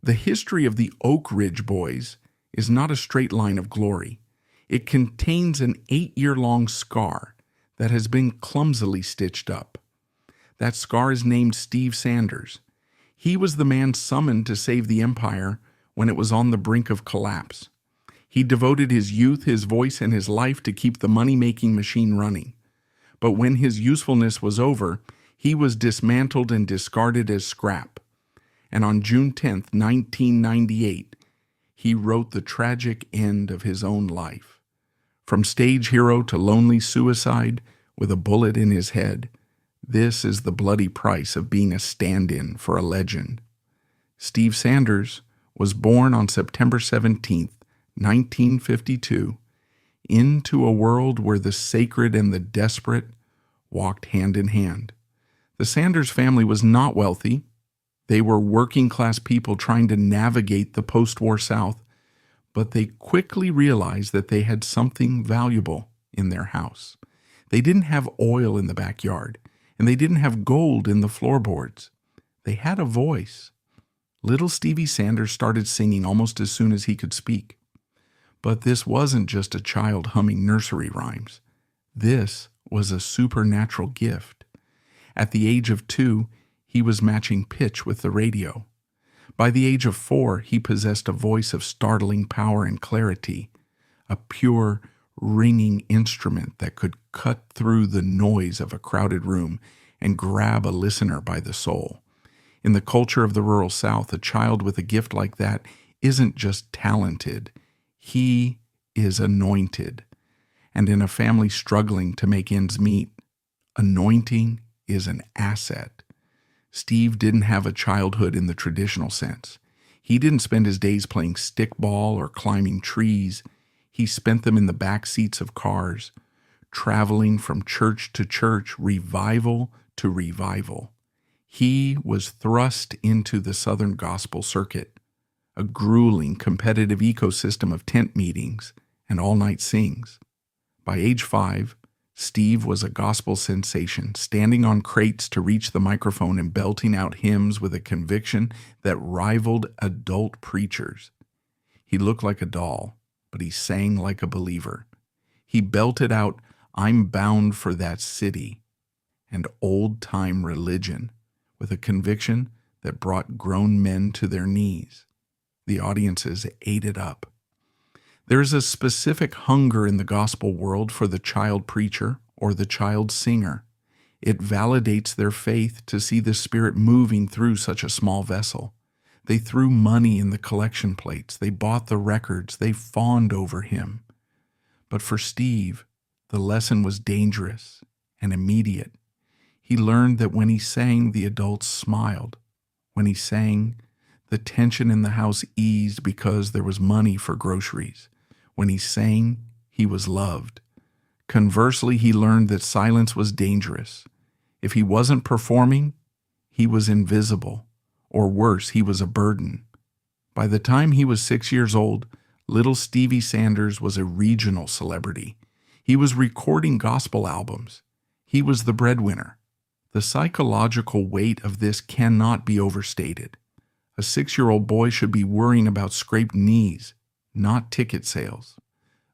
The history of the Oak Ridge Boys is not a straight line of glory. It contains an 8-year-long scar that has been clumsily stitched up. That scar is named Steve Sanders. He was the man summoned to save the empire when it was on the brink of collapse. He devoted his youth, his voice, and his life to keep the money-making machine running. But when his usefulness was over, he was dismantled and discarded as scrap. And on June 10th, 1998, he wrote the tragic end of his own life. From stage hero to lonely suicide with a bullet in his head, this is the bloody price of being a stand-in for a legend. Steve Sanders was born on September 17th, 1952, into a world where the sacred and the desperate walked hand in hand. The Sanders family was not wealthy. They were working-class people trying to navigate the post-war South, but they quickly realized that they had something valuable in their house. They didn't have oil in the backyard, and they didn't have gold in the floorboards. They had a voice. Little Stevie Sanders started singing almost as soon as he could speak. But this wasn't just a child humming nursery rhymes. This was a supernatural gift. At the age of 2, he was matching pitch with the radio. By the age of 4, he possessed a voice of startling power and clarity, a pure, ringing instrument that could cut through the noise of a crowded room and grab a listener by the soul. In the culture of the rural South, a child with a gift like that isn't just talented. He is anointed. And in a family struggling to make ends meet, anointing is an asset. Steve didn't have a childhood in the traditional sense. He didn't spend his days playing stickball or climbing trees. He spent them in the back seats of cars, traveling from church to church, revival to revival. He was thrust into the Southern gospel circuit, a grueling competitive ecosystem of tent meetings and all-night sings. By age 5, Steve was a gospel sensation, standing on crates to reach the microphone and belting out hymns with a conviction that rivaled adult preachers. He looked like a doll, but he sang like a believer. He belted out, "I'm bound for that city," and old-time religion, with a conviction that brought grown men to their knees. The audiences ate it up. There is a specific hunger in the gospel world for the child preacher or the child singer. It validates their faith to see the Spirit moving through such a small vessel. They threw money in the collection plates. They bought the records. They fawned over him. But for Steve, the lesson was dangerous and immediate. He learned that when he sang, the adults smiled. When he sang, the tension in the house eased because there was money for groceries. When he sang, he was loved. Conversely, he learned that silence was dangerous. If he wasn't performing, he was invisible, or worse, he was a burden. By the time he was 6 years old, little Stevie Sanders was a regional celebrity. He was recording gospel albums. He was the breadwinner. The psychological weight of this cannot be overstated. A 6-year-old boy should be worrying about scraped knees, not ticket sales.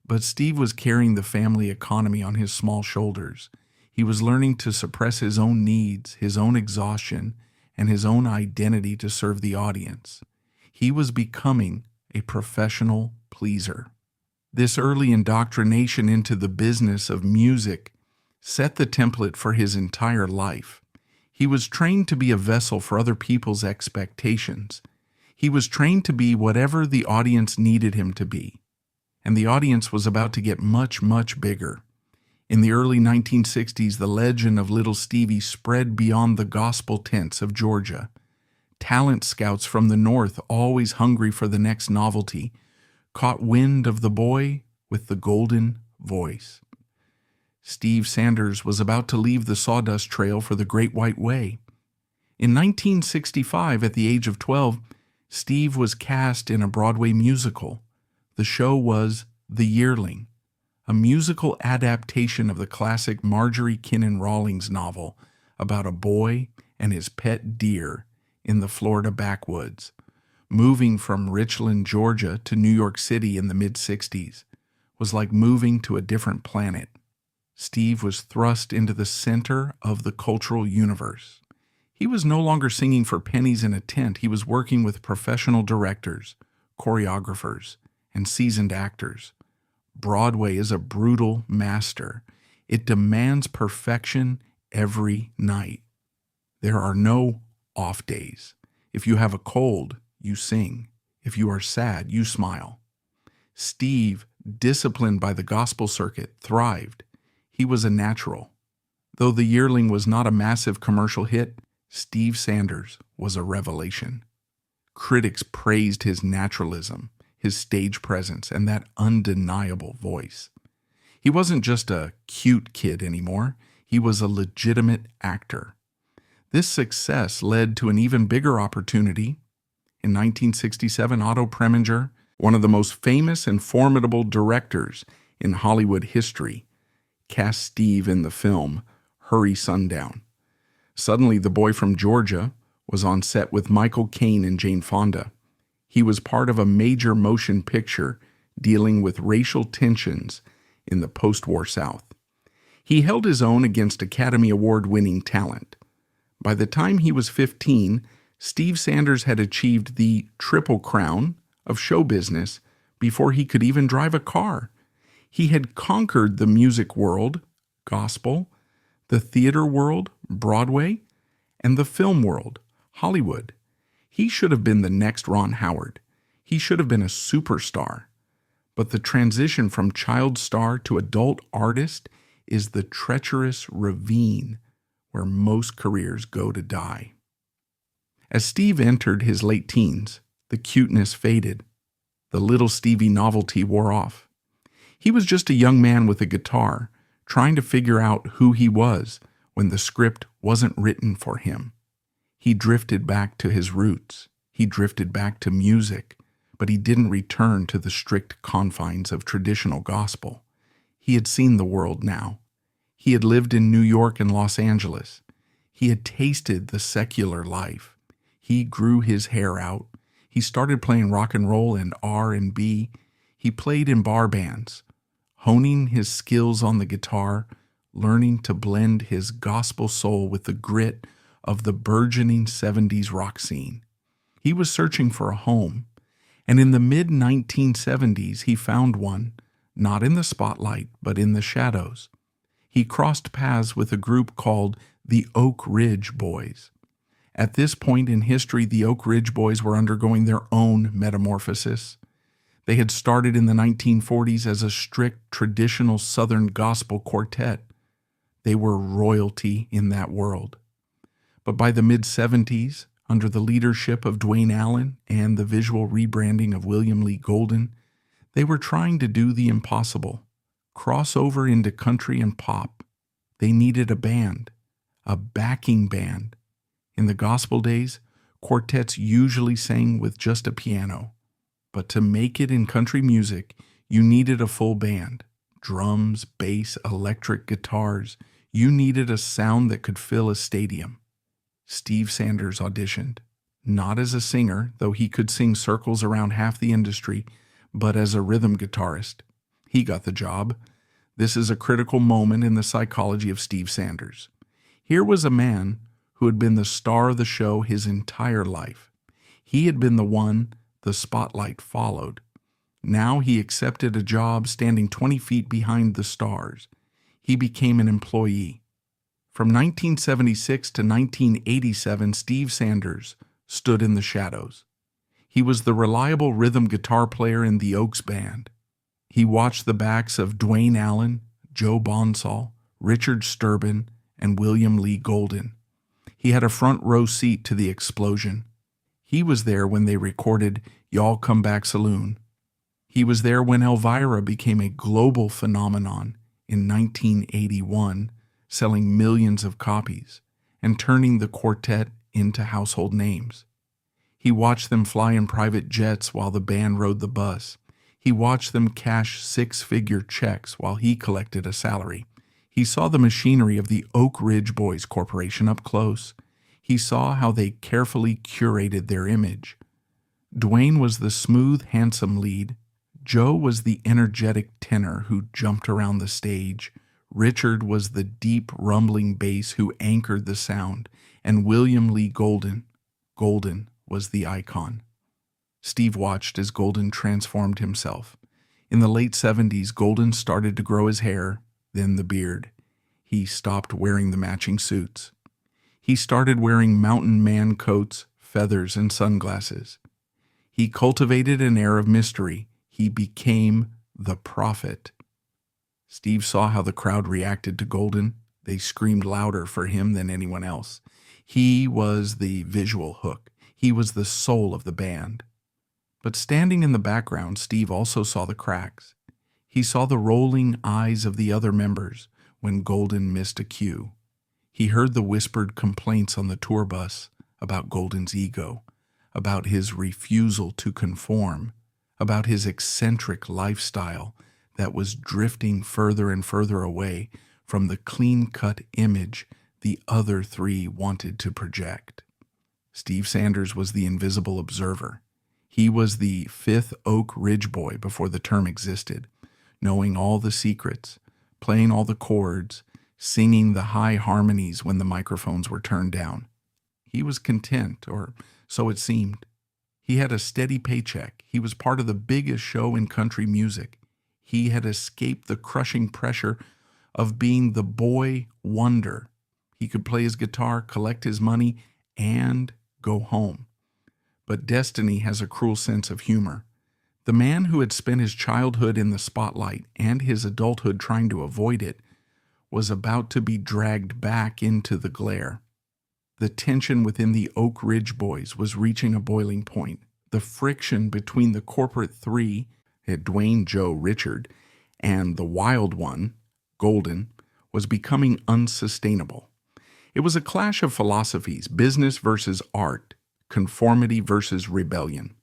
But Steve was carrying the family economy on his small shoulders. He was learning to suppress his own needs, his own exhaustion, and his own identity to serve the audience. He was becoming a professional pleaser. This early indoctrination into the business of music set the template for his entire life. He was trained to be a vessel for other people's expectations. He was trained to be whatever the audience needed him to be. And the audience was about to get much, much bigger. In the early 1960s, the legend of Little Stevie spread beyond the gospel tents of Georgia. Talent scouts from the North, always hungry for the next novelty, caught wind of the boy with the golden voice. Steve Sanders was about to leave the sawdust trail for the Great White Way. In 1965, at the age of 12, Steve was cast in a Broadway musical. The show was The Yearling, a musical adaptation of the classic Marjorie Kinnan Rawlings novel about a boy and his pet deer in the Florida backwoods. Moving from Richland, Georgia to New York City in the mid-60s was like moving to a different planet. Steve was thrust into the center of the cultural universe. He was no longer singing for pennies in a tent. He was working with professional directors, choreographers, and seasoned actors. Broadway is a brutal master. It demands perfection every night. There are no off days. If you have a cold, you sing. If you are sad, you smile. Steve, disciplined by the gospel circuit, thrived. He was a natural. Though The Yearling was not a massive commercial hit, Steve Sanders was a revelation. Critics praised his naturalism, his stage presence, and that undeniable voice. He wasn't just a cute kid anymore. He was a legitimate actor. This success led to an even bigger opportunity. In 1967, Otto Preminger, one of the most famous and formidable directors in Hollywood history, cast Steve in the film Hurry Sundown. Suddenly, the boy from Georgia was on set with Michael Caine and Jane Fonda. He was part of a major motion picture dealing with racial tensions in the post-war South. He held his own against Academy Award-winning talent. By the time he was 15, Steve Sanders had achieved the triple crown of show business before he could even drive a car. He had conquered the music world, gospel, the theater world, Broadway, and the film world, Hollywood. He should have been the next Ron Howard. He should have been a superstar. But the transition from child star to adult artist is the treacherous ravine where most careers go to die. As Steve entered his late teens, the cuteness faded. The little Stevie novelty wore off. He was just a young man with a guitar, trying to figure out who he was when the script wasn't written for him. He drifted back to his roots. He drifted back to music, but he didn't return to the strict confines of traditional gospel. He had seen the world now. He had lived in New York and Los Angeles. He had tasted the secular life. He grew his hair out. He started playing rock and roll and R&B. He played in bar bands, honing his skills on the guitar, learning to blend his gospel soul with the grit of the burgeoning 70s rock scene. He was searching for a home, and in the mid-1970s he found one, not in the spotlight, but in the shadows. He crossed paths with a group called the Oak Ridge Boys. At this point in history, the Oak Ridge Boys were undergoing their own metamorphosis. They had started in the 1940s as a strict traditional Southern gospel quartet. They were royalty in that world. But by the mid-70s, under the leadership of Dwayne Allen and the visual rebranding of William Lee Golden, they were trying to do the impossible, cross over into country and pop. They needed a band, a backing band. In the gospel days, quartets usually sang with just a piano. But to make it in country music, you needed a full band. Drums, bass, electric guitars. You needed a sound that could fill a stadium. Steve Sanders auditioned, not as a singer, though he could sing circles around half the industry, but as a rhythm guitarist. He got the job. This is a critical moment in the psychology of Steve Sanders. Here was a man who had been the star of the show his entire life. He had been the one the spotlight followed. Now he accepted a job standing 20 feet behind the stars. He became an employee. From 1976 to 1987, Steve Sanders stood in the shadows. He was the reliable rhythm guitar player in the Oaks band. He watched the backs of Dwayne Allen, Joe Bonsall, Richard Sturban, and William Lee Golden. He had a front row seat to the explosion. He was there when they recorded Y'all Come Back Saloon. He was there when Elvira became a global phenomenon in 1981, selling millions of copies and turning the quartet into household names. He watched them fly in private jets while the band rode the bus. He watched them cash six-figure checks while he collected a salary. He saw the machinery of the Oak Ridge Boys Corporation up close. He saw how they carefully curated their image. Dwayne was the smooth, handsome lead. Joe was the energetic tenor who jumped around the stage. Richard was the deep, rumbling bass who anchored the sound. And William Lee Golden was the icon. Steve watched as Golden transformed himself. In the late 70s, Golden started to grow his hair, then the beard. He stopped wearing the matching suits. He started wearing mountain man coats, feathers, and sunglasses. He cultivated an air of mystery. He became the prophet. Steve saw how the crowd reacted to Golden. They screamed louder for him than anyone else. He was the visual hook. He was the soul of the band. But standing in the background, Steve also saw the cracks. He saw the rolling eyes of the other members when Golden missed a cue. He heard the whispered complaints on the tour bus about Golden's ego, about his refusal to conform, about his eccentric lifestyle that was drifting further and further away from the clean-cut image the other three wanted to project. Steve Sanders was the invisible observer. He was the fifth Oak Ridge boy before the term existed, knowing all the secrets, playing all the chords, singing the high harmonies when the microphones were turned down. He was content, or so it seemed. He had a steady paycheck. He was part of the biggest show in country music. He had escaped the crushing pressure of being the boy wonder. He could play his guitar, collect his money, and go home. But destiny has a cruel sense of humor. The man who had spent his childhood in the spotlight and his adulthood trying to avoid it was about to be dragged back into the glare. The tension within the Oak Ridge boys was reaching a boiling point. The friction between the corporate three, Dwayne, Joe, Richard, and the wild one, Golden, was becoming unsustainable. It was a clash of philosophies, business versus art, conformity versus rebellion.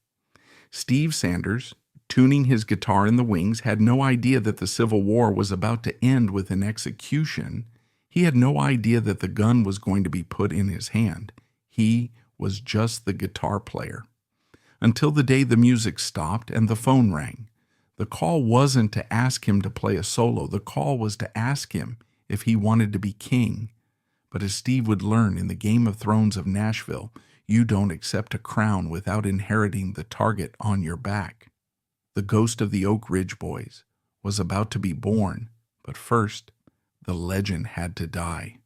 Steve Sanders, tuning his guitar in the wings, had no idea that the Civil War was about to end with an execution. He had no idea that the gun was going to be put in his hand. He was just the guitar player. Until the day the music stopped and the phone rang. The call wasn't to ask him to play a solo. The call was to ask him if he wanted to be king. But as Steve would learn in the Game of Thrones of Nashville, you don't accept a crown without inheriting the target on your back. The ghost of the Oak Ridge boys was about to be born, but first, the legend had to die.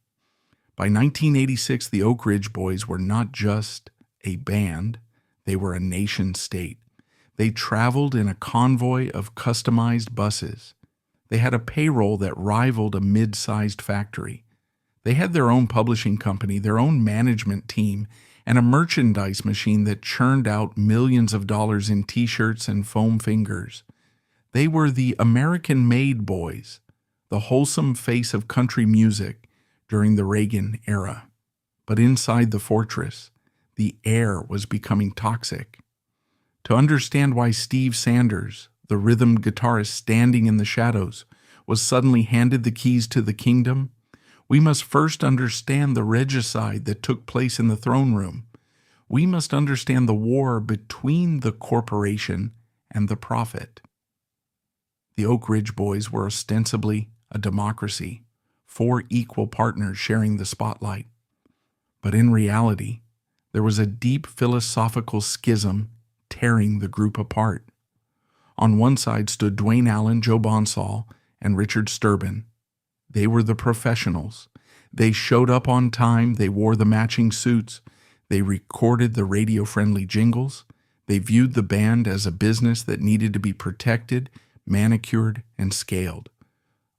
By 1986, the Oak Ridge boys were not just a band, they were a nation state. They traveled in a convoy of customized buses. They had a payroll that rivaled a mid-sized factory. They had their own publishing company, their own management team, and a merchandise machine that churned out millions of dollars in t-shirts and foam fingers. They were the American-made boys, the wholesome face of country music during the Reagan era. But inside the fortress, the air was becoming toxic. To understand why Steve Sanders, the rhythm guitarist standing in the shadows, was suddenly handed the keys to the kingdom, we must first understand the regicide that took place in the throne room. We must understand the war between the corporation and the prophet. The Oak Ridge boys were ostensibly a democracy, 4 equal partners sharing the spotlight. But in reality, there was a deep philosophical schism tearing the group apart. On one side stood Dwayne Allen, Joe Bonsall, and Richard Sturban. They were the professionals. They showed up on time. They wore the matching suits. They recorded the radio-friendly jingles. They viewed the band as a business that needed to be protected, manicured, and scaled.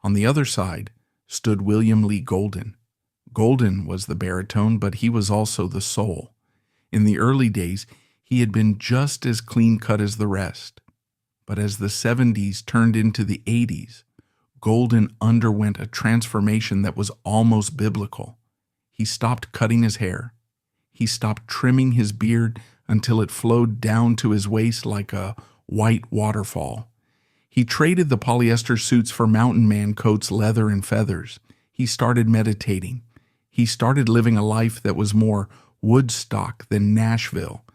On the other side stood William Lee Golden. Golden was the baritone, but he was also the soul. In the early days, he had been just as clean-cut as the rest. But as the 70s turned into the 80s, Golden underwent a transformation that was almost biblical. He stopped cutting his hair. He stopped trimming his beard until it flowed down to his waist like a white waterfall. He traded the polyester suits for mountain man coats, leather, and feathers. He started meditating. He started living a life that was more Woodstock than Nashville.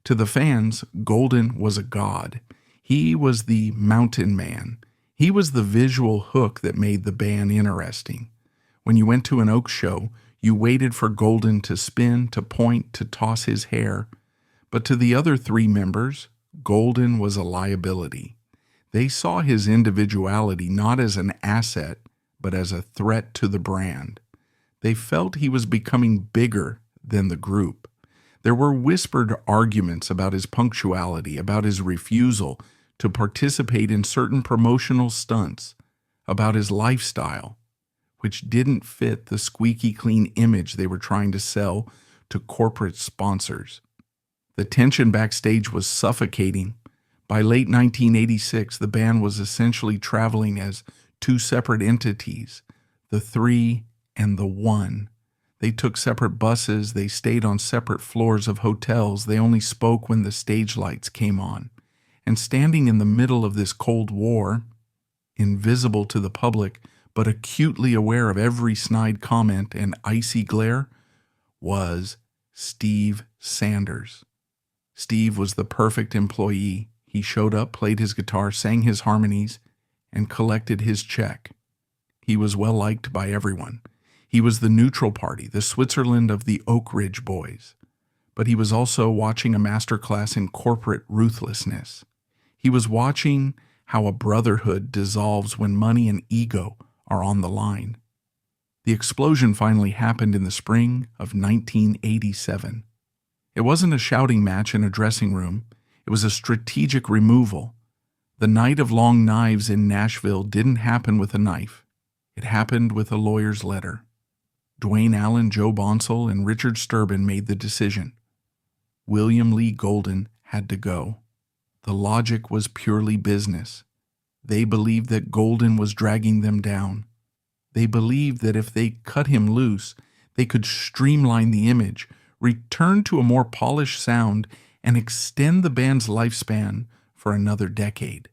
To the fans, Golden was a god. He was the mountain man. He was the visual hook that made the band interesting. When you went to an Oak show, you waited for Golden to spin, to point, to toss his hair. But to the other three members, Golden was a liability. They saw his individuality not as an asset, but as a threat to the brand. They felt he was becoming bigger than the group. There were whispered arguments about his punctuality, about his refusal to participate in certain promotional stunts, about his lifestyle, which didn't fit the squeaky clean image they were trying to sell to corporate sponsors. The tension backstage was suffocating. By late 1986, the band was essentially traveling as two separate entities, the three and the one. They took separate buses, they stayed on separate floors of hotels, they only spoke when the stage lights came on. And standing in the middle of this Cold War, invisible to the public, but acutely aware of every snide comment and icy glare, was Steve Sanders. Steve was the perfect employee. He showed up, played his guitar, sang his harmonies, and collected his check. He was well liked by everyone. He was the neutral party, the Switzerland of the Oak Ridge Boys. But he was also watching a masterclass in corporate ruthlessness. He was watching how a brotherhood dissolves when money and ego are on the line. The explosion finally happened in the spring of 1987. It wasn't a shouting match in a dressing room. It was a strategic removal. The night of long knives in Nashville didn't happen with a knife. It happened with a lawyer's letter. Dwayne Allen, Joe Bonsall, and Richard Sturban made the decision. William Lee Golden had to go. The logic was purely business. They believed that Golden was dragging them down. They believed that if they cut him loose, they could streamline the image, return to a more polished sound, and extend the band's lifespan for another decade.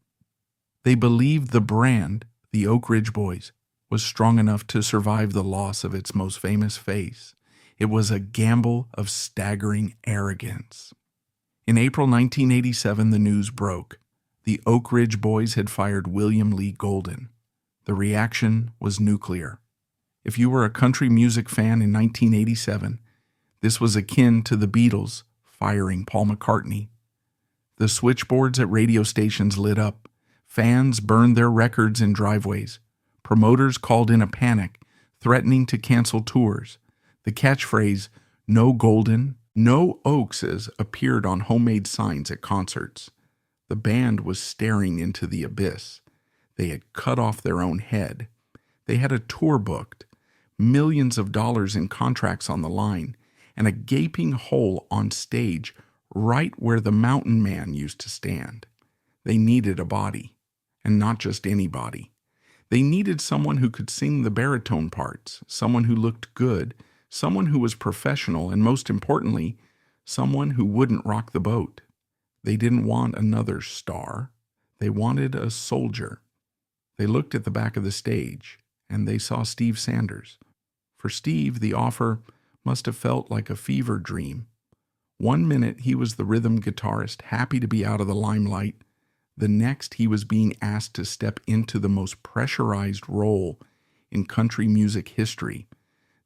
They believed the brand, the Oak Ridge Boys, was strong enough to survive the loss of its most famous face. It was a gamble of staggering arrogance. In April 1987, the news broke. The Oak Ridge Boys had fired William Lee Golden. The reaction was nuclear. If you were a country music fan in 1987, this was akin to the Beatles firing Paul McCartney. The switchboards at radio stations lit up. Fans burned their records in driveways. Promoters called in a panic, threatening to cancel tours. The catchphrase, "No Golden, no Oakses," appeared on homemade signs at concerts. The band was staring into the abyss. They had cut off their own head. They had a tour booked, millions of dollars in contracts on the line, and a gaping hole on stage right where the mountain man used to stand. They needed a body, and not just any body. They needed someone who could sing the baritone parts, someone who looked good, someone who was professional, and most importantly, someone who wouldn't rock the boat. They didn't want another star. They wanted a soldier. They looked at the back of the stage, and they saw Steve Sanders. For Steve, the offer must have felt like a fever dream. One minute he was the rhythm guitarist, happy to be out of the limelight. The next, he was being asked to step into the most pressurized role in country music history.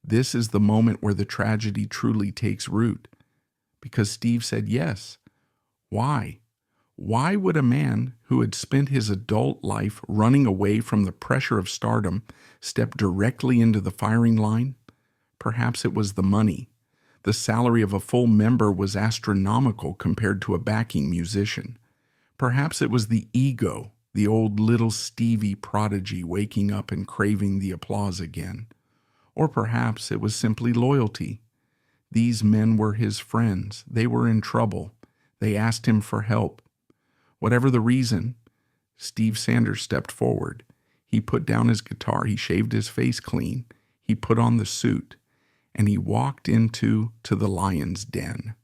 This is the moment where the tragedy truly takes root. Because Steve said yes. Why? Why would a man who had spent his adult life running away from the pressure of stardom step directly into the firing line? Perhaps it was the money. The salary of a full member was astronomical compared to a backing musician. Perhaps it was the ego, the old little Stevie prodigy waking up and craving the applause again. Or perhaps it was simply loyalty. These men were his friends. They were in trouble. They asked him for help. Whatever the reason, Steve Sanders stepped forward. He put down his guitar. He shaved his face clean. He put on the suit. And he walked into the lion's den.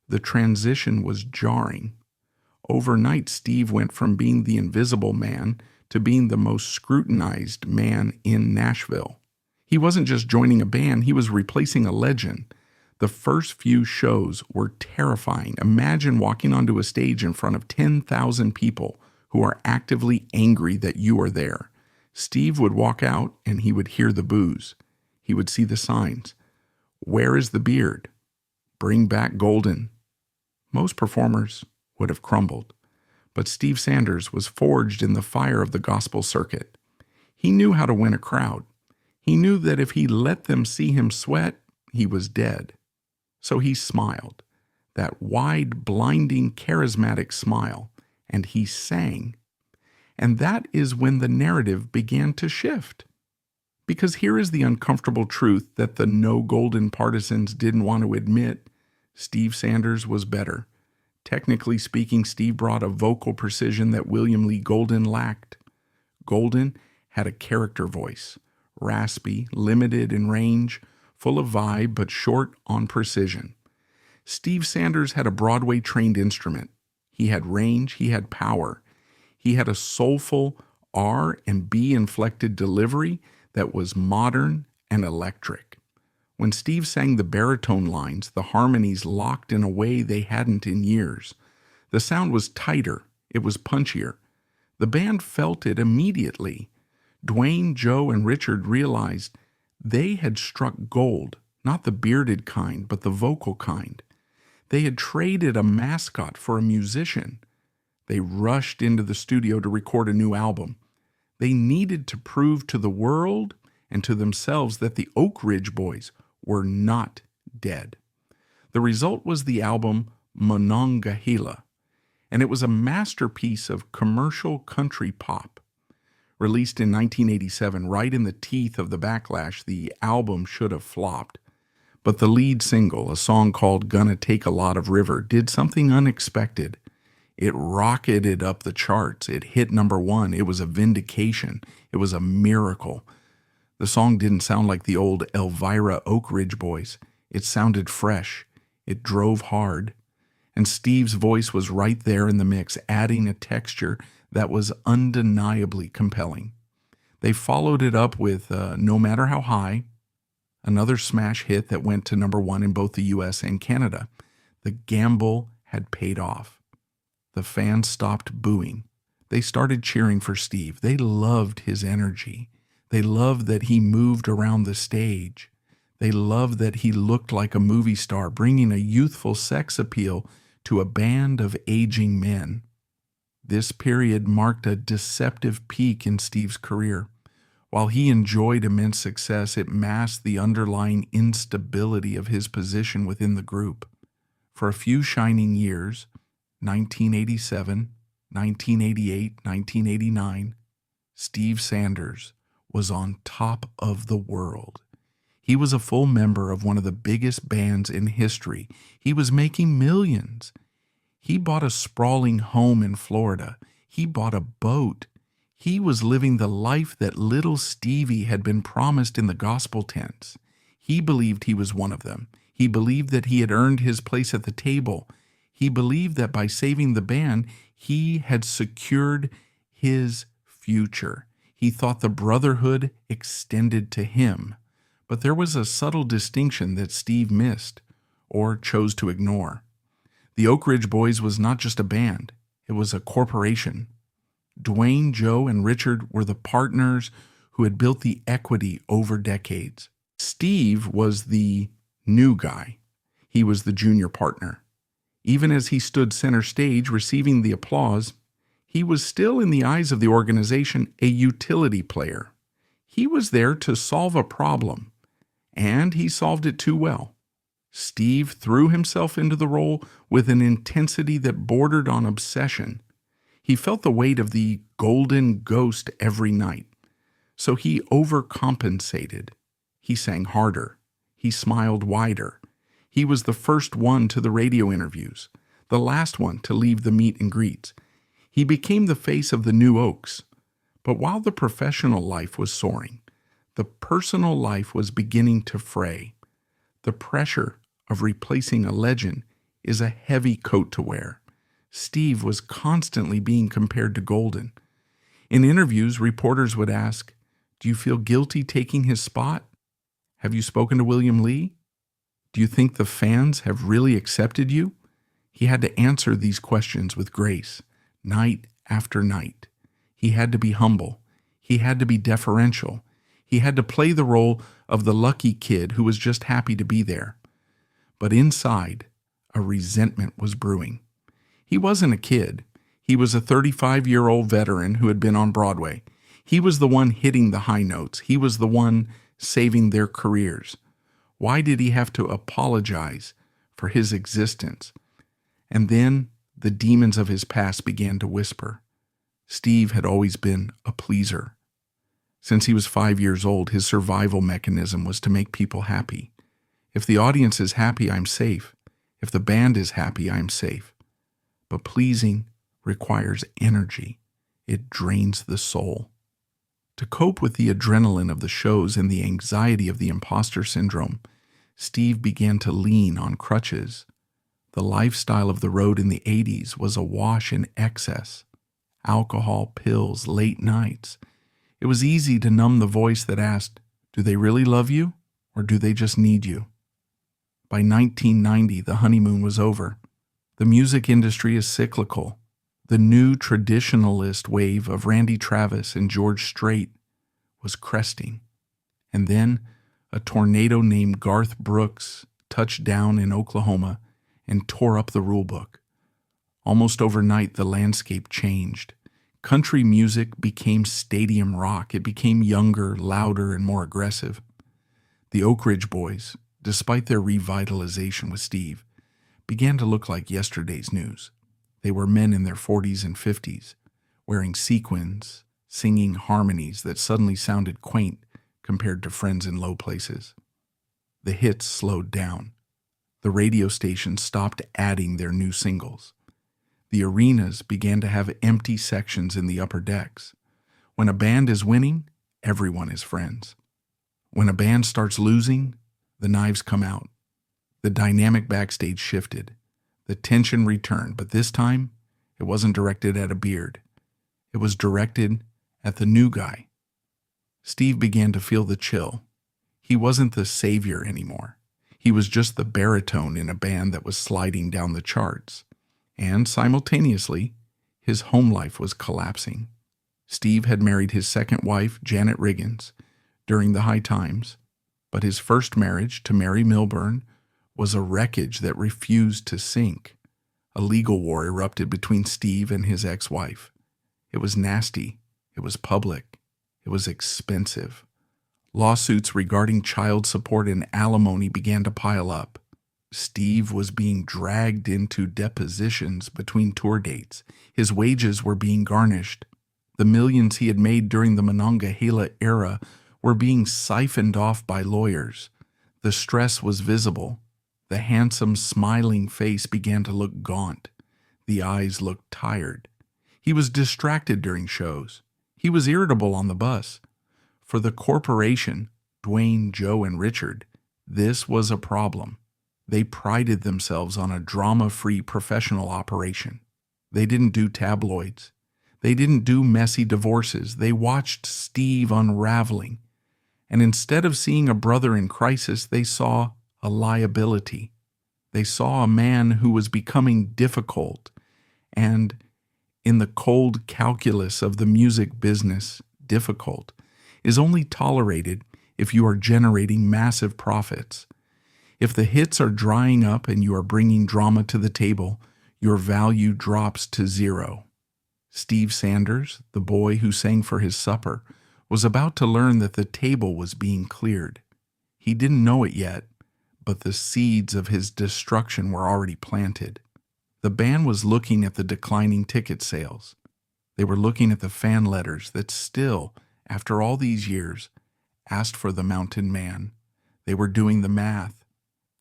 The transition was jarring. Overnight, Steve went from being the invisible man to being the most scrutinized man in Nashville. He wasn't just joining a band, he was replacing a legend. The first few shows were terrifying. Imagine walking onto a stage in front of 10,000 people who are actively angry that you are there. Steve would walk out and he would hear the boos. He would see the signs. Where is the beard? Bring back Golden. Most performers would have crumbled, but Steve Sanders was forged in the fire of the gospel circuit. He knew how to win a crowd. He knew that if he let them see him sweat, he was dead. So he smiled, that wide, blinding, charismatic smile, and he sang. And that is when the narrative began to shift. Because here is the uncomfortable truth that the no Golden partisans didn't want to admit. Steve Sanders was better. Technically speaking, Steve brought a vocal precision that William Lee Golden lacked. Golden had a character voice, raspy, limited in range, full of vibe, but short on precision. Steve Sanders had a Broadway-trained instrument. He had range, he had power. He had a soulful R and B inflected delivery that was modern and electric. When Steve sang the baritone lines, the harmonies locked in a way they hadn't in years. The sound was tighter, it was punchier. The band felt it immediately. Dwayne, Joe, and Richard realized they had struck gold, not the bearded kind, but the vocal kind. They had traded a mascot for a musician. They rushed into the studio to record a new album. They needed to prove to the world and to themselves that the Oak Ridge Boys were not dead. The result was the album Monongahela, and it was a masterpiece of commercial country pop. Released in 1987, right in the teeth of the backlash, the album should have flopped. But the lead single, a song called Gonna Take a Lot of River, did something unexpected. It rocketed up the charts. It hit #1. It was a vindication. It was a miracle. The song didn't sound like the old Elvira Oak Ridge Boys. It sounded fresh. It drove hard. And Steve's voice was right there in the mix, adding a texture that was undeniably compelling. They followed it up with No Matter How High, another smash hit that went to #1 in both the US and Canada. The gamble had paid off. The fans stopped booing. They started cheering for Steve. They loved his energy. They loved that he moved around the stage. They loved that he looked like a movie star, bringing a youthful sex appeal to a band of aging men. This period marked a deceptive peak in Steve's career. While he enjoyed immense success, it masked the underlying instability of his position within the group. For a few shining years, 1987, 1988, 1989, Steve Sanders was on top of the world. He was a full member of one of the biggest bands in history. He was making millions. He bought a sprawling home in Florida. He bought a boat. He was living the life that little Stevie had been promised in the gospel tents. He believed he was one of them. He believed that he had earned his place at the table. He believed that by saving the band, he had secured his future. He thought the brotherhood extended to him. But there was a subtle distinction that Steve missed, or chose to ignore. The Oak Ridge Boys was not just a band. It was a corporation. Dwayne, Joe, and Richard were the partners who had built the equity over decades. Steve was the new guy. He was the junior partner. Even as he stood center stage receiving the applause, he was still, in the eyes of the organization, a utility player. He was there to solve a problem, and he solved it too well. Steve threw himself into the role with an intensity that bordered on obsession. He felt the weight of the golden ghost every night, so he overcompensated. He sang harder. He smiled wider. He was the first one to the radio interviews, the last one to leave the meet and greets. He became the face of the New Oaks. But while the professional life was soaring, the personal life was beginning to fray. The pressure of replacing a legend is a heavy coat to wear. Steve was constantly being compared to Golden. In interviews, reporters would ask, "Do you feel guilty taking his spot? Have you spoken to William Lee?" Do you think the fans have really accepted you? He had to answer these questions with grace, night after night. He had to be humble. He had to be deferential. He had to play the role of the lucky kid who was just happy to be there. But inside, a resentment was brewing. He wasn't a kid. He was a 35-year-old veteran who had been on Broadway. He was the one hitting the high notes. He was the one saving their careers. Why did he have to apologize for his existence? And then the demons of his past began to whisper. Steve had always been a pleaser. Since he was 5 years old, his survival mechanism was to make people happy. If the audience is happy, I'm safe. If the band is happy, I'm safe. But pleasing requires energy. It drains the soul. To cope with the adrenaline of the shows and the anxiety of the imposter syndrome, Steve began to lean on crutches. The lifestyle of the road in the 80s was awash in excess. Alcohol, pills, late nights. It was easy to numb the voice that asked, do they really love you, or do they just need you? By 1990, the honeymoon was over. The music industry is cyclical. The new traditionalist wave of Randy Travis and George Strait was cresting. And then a tornado named Garth Brooks touched down in Oklahoma and tore up the rulebook. Almost overnight, the landscape changed. Country music became stadium rock. It became younger, louder, and more aggressive. The Oak Ridge Boys, despite their revitalization with Steve, began to look like yesterday's news. They were men in their 40s and 50s, wearing sequins, singing harmonies that suddenly sounded quaint compared to friends in low places. The hits slowed down. The radio stations stopped adding their new singles. The arenas began to have empty sections in the upper decks. When a band is winning, everyone is friends. When a band starts losing, the knives come out. The dynamic backstage shifted. The tension returned, but this time, it wasn't directed at a beard. It was directed at the new guy. Steve began to feel the chill. He wasn't the savior anymore. He was just the baritone in a band that was sliding down the charts. And simultaneously, his home life was collapsing. Steve had married his second wife, Janet Riggins, during the high times, but his first marriage to Mary Milburn was a wreckage that refused to sink. A legal war erupted between Steve and his ex-wife. It was nasty. It was public. It was expensive. Lawsuits regarding child support and alimony began to pile up. Steve was being dragged into depositions between tour dates. His wages were being garnished. The millions he had made during the Monongahela era were being siphoned off by lawyers. The stress was visible. The handsome, smiling face began to look gaunt. The eyes looked tired. He was distracted during shows. He was irritable on the bus. For the corporation, Dwayne, Joe, and Richard, this was a problem. They prided themselves on a drama-free professional operation. They didn't do tabloids. They didn't do messy divorces. They watched Steve unraveling. And instead of seeing a brother in crisis, they saw a liability. They saw a man who was becoming difficult and, in the cold calculus of the music business, difficult is only tolerated if you are generating massive profits. If the hits are drying up and you are bringing drama to the table, your value drops to zero. Steve Sanders, the boy who sang for his supper, was about to learn that the table was being cleared. He didn't know it yet, but the seeds of his destruction were already planted. The band was looking at the declining ticket sales. They were looking at the fan letters that still, after all these years, asked for the Mountain Man. They were doing the math.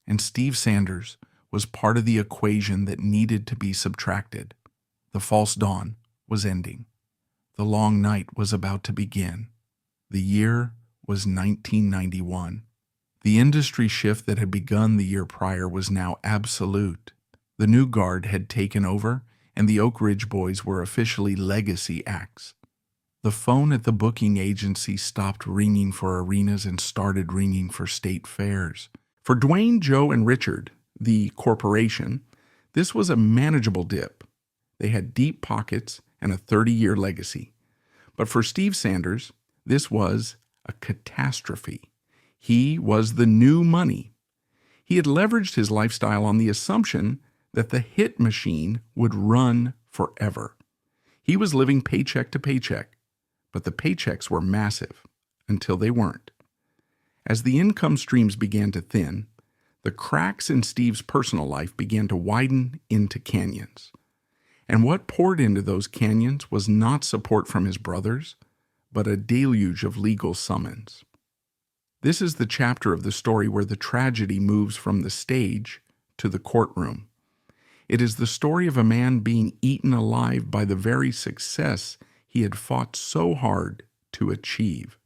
And Steve Sanders was part of the equation that needed to be subtracted. The false dawn was ending. The long night was about to begin. The year was 1991. The industry shift that had begun the year prior was now absolute. The new guard had taken over, and the Oak Ridge Boys were officially legacy acts. The phone at the booking agency stopped ringing for arenas and started ringing for state fairs. For Dwayne, Joe, and Richard, the corporation, this was a manageable dip. They had deep pockets and a 30-year legacy. But for Steve Sanders, this was a catastrophe. He was the new money. He had leveraged his lifestyle on the assumption that the hit machine would run forever. He was living paycheck to paycheck, but the paychecks were massive until they weren't. As the income streams began to thin, the cracks in Steve's personal life began to widen into canyons. And what poured into those canyons was not support from his brothers, but a deluge of legal summons. This is the chapter of the story where the tragedy moves from the stage to the courtroom. It is the story of a man being eaten alive by the very success he had fought so hard to achieve.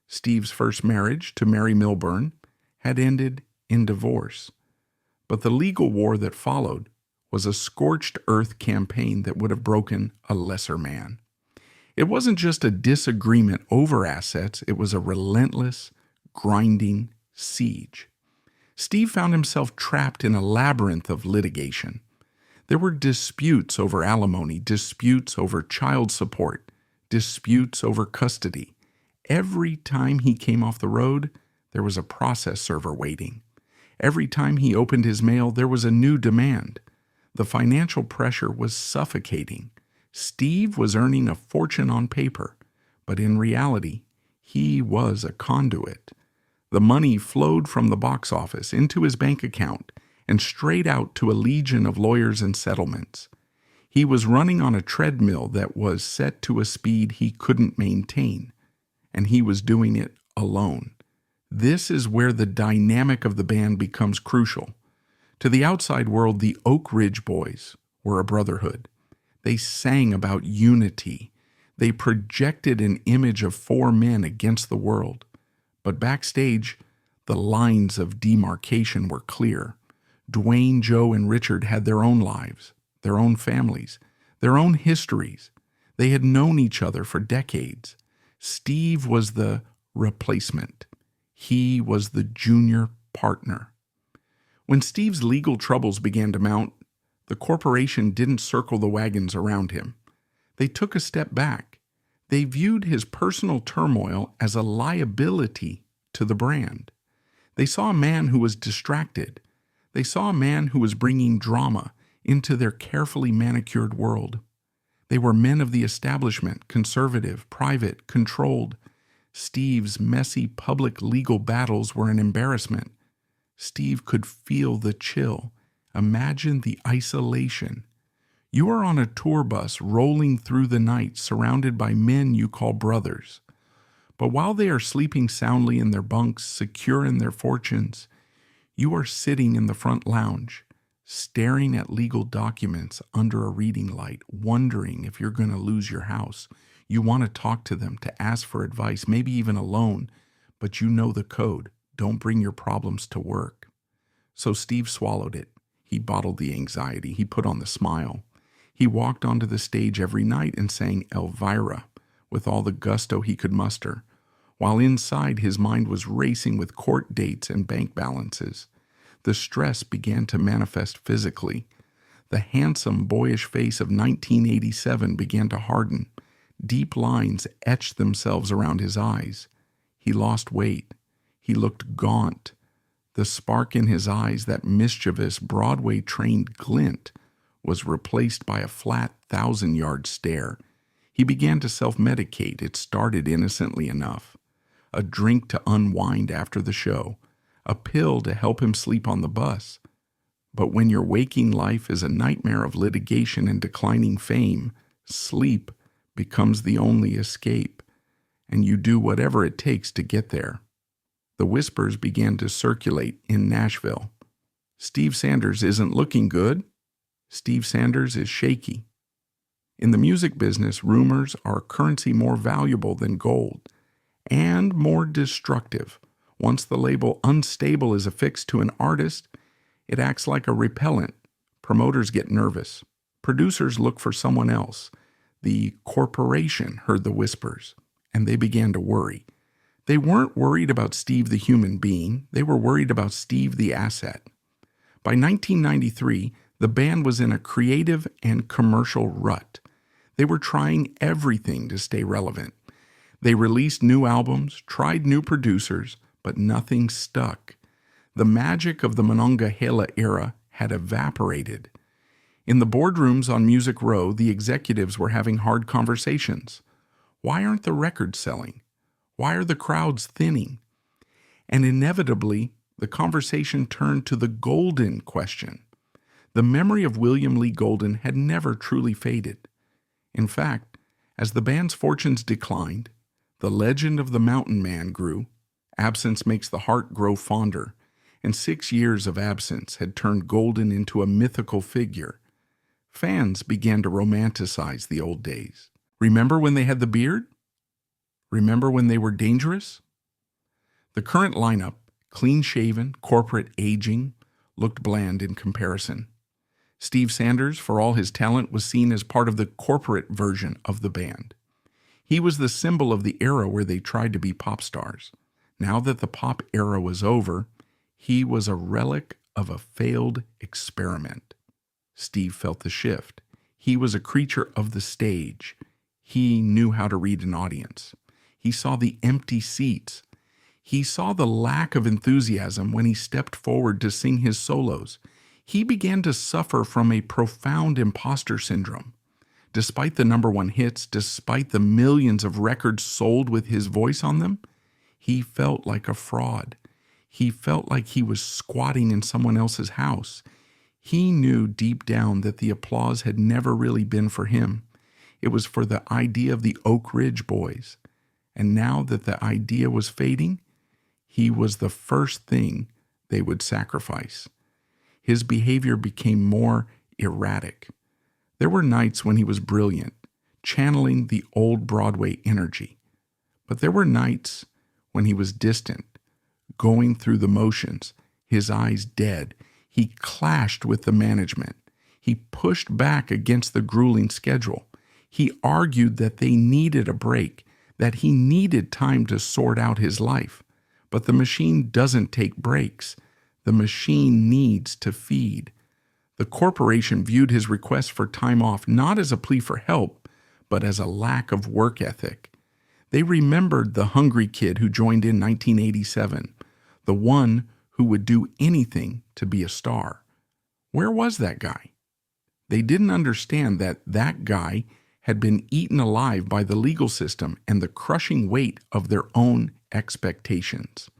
Steve's first marriage to Mary Milburn had ended in divorce, but the legal war that followed was a scorched earth campaign that would have broken a lesser man. It wasn't just a disagreement over assets, it was a relentless, grinding siege. Steve found himself trapped in a labyrinth of litigation. There were disputes over alimony, disputes over child support, disputes over custody. Every time he came off the road, there was a process server waiting. Every time he opened his mail, there was a new demand. The financial pressure was suffocating. Steve was earning a fortune on paper, but in reality, he was a conduit. The money flowed from the box office into his bank account and straight out to a legion of lawyers and settlements. He was running on a treadmill that was set to a speed he couldn't maintain, and he was doing it alone. This is where the dynamic of the band becomes crucial. To the outside world, the Oak Ridge Boys were a brotherhood. They sang about unity. They projected an image of four men against the world. But backstage, the lines of demarcation were clear. Dwayne, Joe, and Richard had their own lives, their own families, their own histories. They had known each other for decades. Steve was the replacement. He was the junior partner. When Steve's legal troubles began to mount, the corporation didn't circle the wagons around him. They took a step back. They viewed his personal turmoil as a liability to the brand. They saw a man who was distracted. They saw a man who was bringing drama into their carefully manicured world. They were men of the establishment, conservative, private, controlled. Steve's messy public legal battles were an embarrassment. Steve could feel the chill. Imagine the isolation. You are on a tour bus rolling through the night surrounded by men you call brothers. But while they are sleeping soundly in their bunks, secure in their fortunes, you are sitting in the front lounge, staring at legal documents under a reading light, wondering if you're going to lose your house. You want to talk to them, to ask for advice, maybe even a loan, but you know the code. Don't bring your problems to work. So Steve swallowed it. He bottled the anxiety. He put on the smile. He walked onto the stage every night and sang Elvira with all the gusto he could muster, while inside his mind was racing with court dates and bank balances. The stress began to manifest physically. The handsome, boyish face of 1987 began to harden. Deep lines etched themselves around his eyes. He lost weight. He looked gaunt. The spark in his eyes, that mischievous, Broadway-trained glint, was replaced by a flat 1,000-yard stare. He began to self-medicate. It started innocently enough. A drink to unwind after the show. A pill to help him sleep on the bus. But when your waking life is a nightmare of litigation and declining fame, sleep becomes the only escape, and you do whatever it takes to get there. The whispers began to circulate in Nashville. Steve Sanders isn't looking good. Steve Sanders is shaky. In the music business, rumors are a currency more valuable than gold and more destructive. Once the label unstable is affixed to an artist, it acts like a repellent. Promoters get nervous. Producers look for someone else. The corporation heard the whispers, and they began to worry. They weren't worried about Steve the human being, they were worried about Steve the asset. By 1993, the band was in a creative and commercial rut. They were trying everything to stay relevant. They released new albums, tried new producers, but nothing stuck. The magic of the Monongahela era had evaporated. In the boardrooms on Music Row, the executives were having hard conversations. Why aren't the records selling? Why are the crowds thinning? And inevitably, the conversation turned to the golden question. The memory of William Lee Golden had never truly faded. In fact, as the band's fortunes declined, the legend of the mountain man grew. Absence makes the heart grow fonder, and 6 years of absence had turned Golden into a mythical figure. Fans began to romanticize the old days. Remember when they had the beard? Remember when they were dangerous? The current lineup, clean-shaven, corporate aging, looked bland in comparison. Steve Sanders, for all his talent, was seen as part of the corporate version of the band. He was the symbol of the era where they tried to be pop stars. Now that the pop era was over, he was a relic of a failed experiment. Steve felt the shift. He was a creature of the stage. He knew how to read an audience. He saw the empty seats. He saw the lack of enthusiasm when he stepped forward to sing his solos. He began to suffer from a profound imposter syndrome. Despite the #1 hits, despite the millions of records sold with his voice on them, he felt like a fraud. He felt like he was squatting in someone else's house. He knew deep down that the applause had never really been for him. It was for the idea of the Oak Ridge Boys. And now that the idea was fading, he was the first thing they would sacrifice. His behavior became more erratic. There were nights when he was brilliant, channeling the old Broadway energy. But there were nights when he was distant, going through the motions, his eyes dead. He clashed with the management. He pushed back against the grueling schedule. He argued that they needed a break, that he needed time to sort out his life. But the machine doesn't take breaks. The machine needs to feed. The corporation viewed his request for time off not as a plea for help, but as a lack of work ethic. They remembered the hungry kid who joined in 1987, the one who would do anything to be a star. Where was that guy? They didn't understand that that guy had been eaten alive by the legal system and the crushing weight of their own expectations.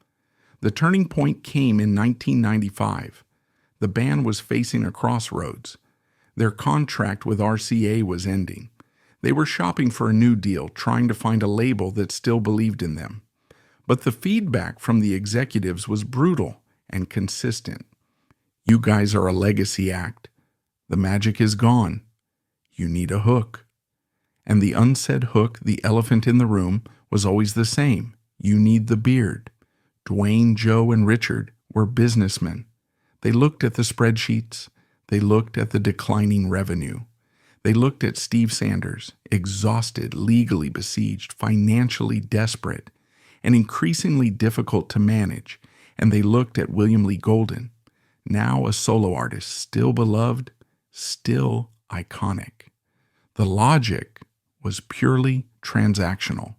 The turning point came in 1995. The band was facing a crossroads. Their contract with RCA was ending. They were shopping for a new deal, trying to find a label that still believed in them. But the feedback from the executives was brutal and consistent. You guys are a legacy act. The magic is gone. You need a hook. And the unsaid hook, the elephant in the room, was always the same. You need the beard. Dwayne, Joe, and Richard were businessmen. They looked at the spreadsheets. They looked at the declining revenue. They looked at Steve Sanders, exhausted, legally besieged, financially desperate, and increasingly difficult to manage. And they looked at William Lee Golden, now a solo artist, still beloved, still iconic. The logic was purely transactional.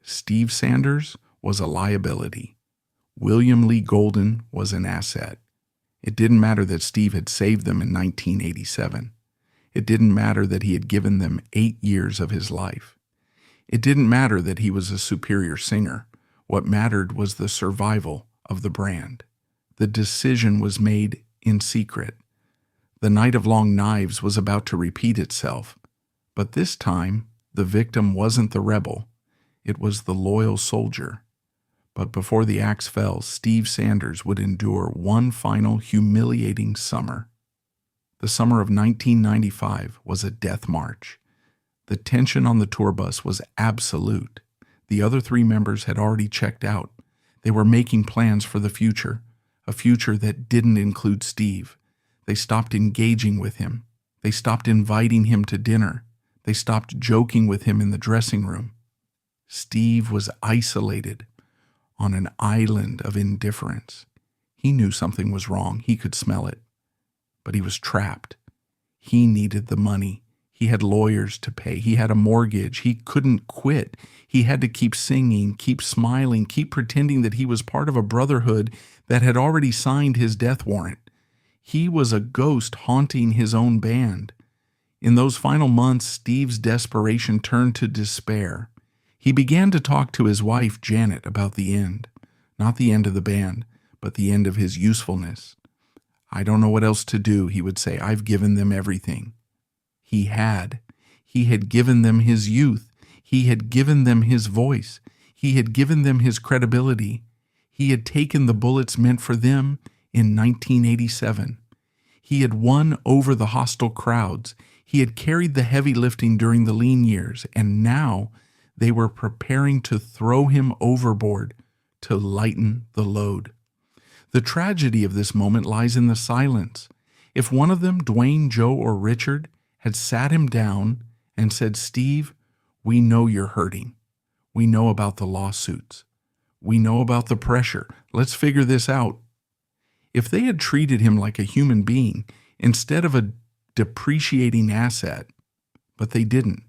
Steve Sanders was a liability. William Lee Golden was an asset. It didn't matter that Steve had saved them in 1987. It didn't matter that he had given them 8 years of his life. It didn't matter that he was a superior singer. What mattered was the survival of the brand. The decision was made in secret. The night of long knives was about to repeat itself. But this time, the victim wasn't the rebel. It was the loyal soldier. But before the axe fell, Steve Sanders would endure one final humiliating summer. The summer of 1995 was a death march. The tension on the tour bus was absolute. The other 3 members had already checked out. They were making plans for the future, a future that didn't include Steve. They stopped engaging with him. They stopped inviting him to dinner. They stopped joking with him in the dressing room. Steve was isolated. on an island of indifference. He knew something was wrong. He could smell it. But he was trapped. He needed the money. He had lawyers to pay. He had a mortgage. He couldn't quit. He had to keep singing, keep smiling, keep pretending that he was part of a brotherhood that had already signed his death warrant. He was a ghost haunting his own band. In those final months, Steve's desperation turned to despair. He began to talk to his wife, Janet, about the end. Not the end of the band, but the end of his usefulness. "I don't know what else to do," he would say. "I've given them everything." He had given them his youth. He had given them his voice. He had given them his credibility. He had taken the bullets meant for them in 1987. He had won over the hostile crowds. He had carried the heavy lifting during the lean years, and now they were preparing to throw him overboard to lighten the load. The tragedy of this moment lies in the silence. If one of them, Dwayne, Joe, or Richard, had sat him down and said, "Steve, we know you're hurting. We know about the lawsuits. We know about the pressure. Let's figure this out." If they had treated him like a human being instead of a depreciating asset, but they didn't.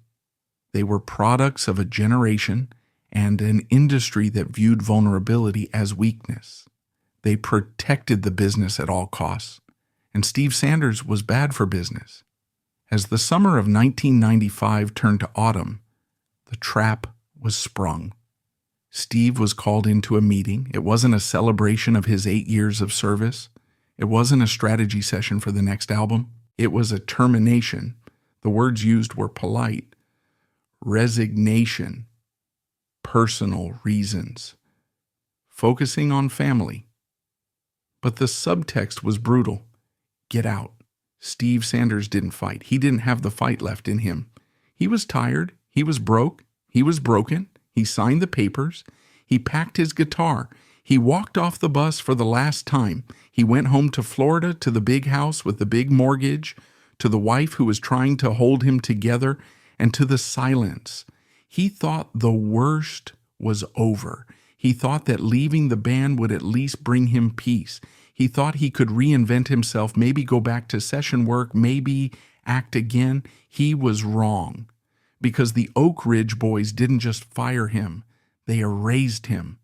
They were products of a generation and an industry that viewed vulnerability as weakness. They protected the business at all costs, and Steve Sanders was bad for business. As the summer of 1995 turned to autumn, the trap was sprung. Steve was called into a meeting. It wasn't a celebration of his 8 years of service. It wasn't a strategy session for the next album. It was a termination. The words used were polite. Resignation. Personal reasons. Focusing on family. But the subtext was brutal. Get out. Steve Sanders didn't fight. He didn't have the fight left in him. He was tired. He was broke. He was broken. He signed the papers. He packed his guitar. He walked off the bus for the last time. He went home to Florida, to the big house with the big mortgage, to the wife who was trying to hold him together, and to the silence. He thought the worst was over. He thought that leaving the band would at least bring him peace. He thought he could reinvent himself, maybe go back to session work, maybe act again. He was wrong, because the Oak Ridge boys didn't just fire him, they erased him.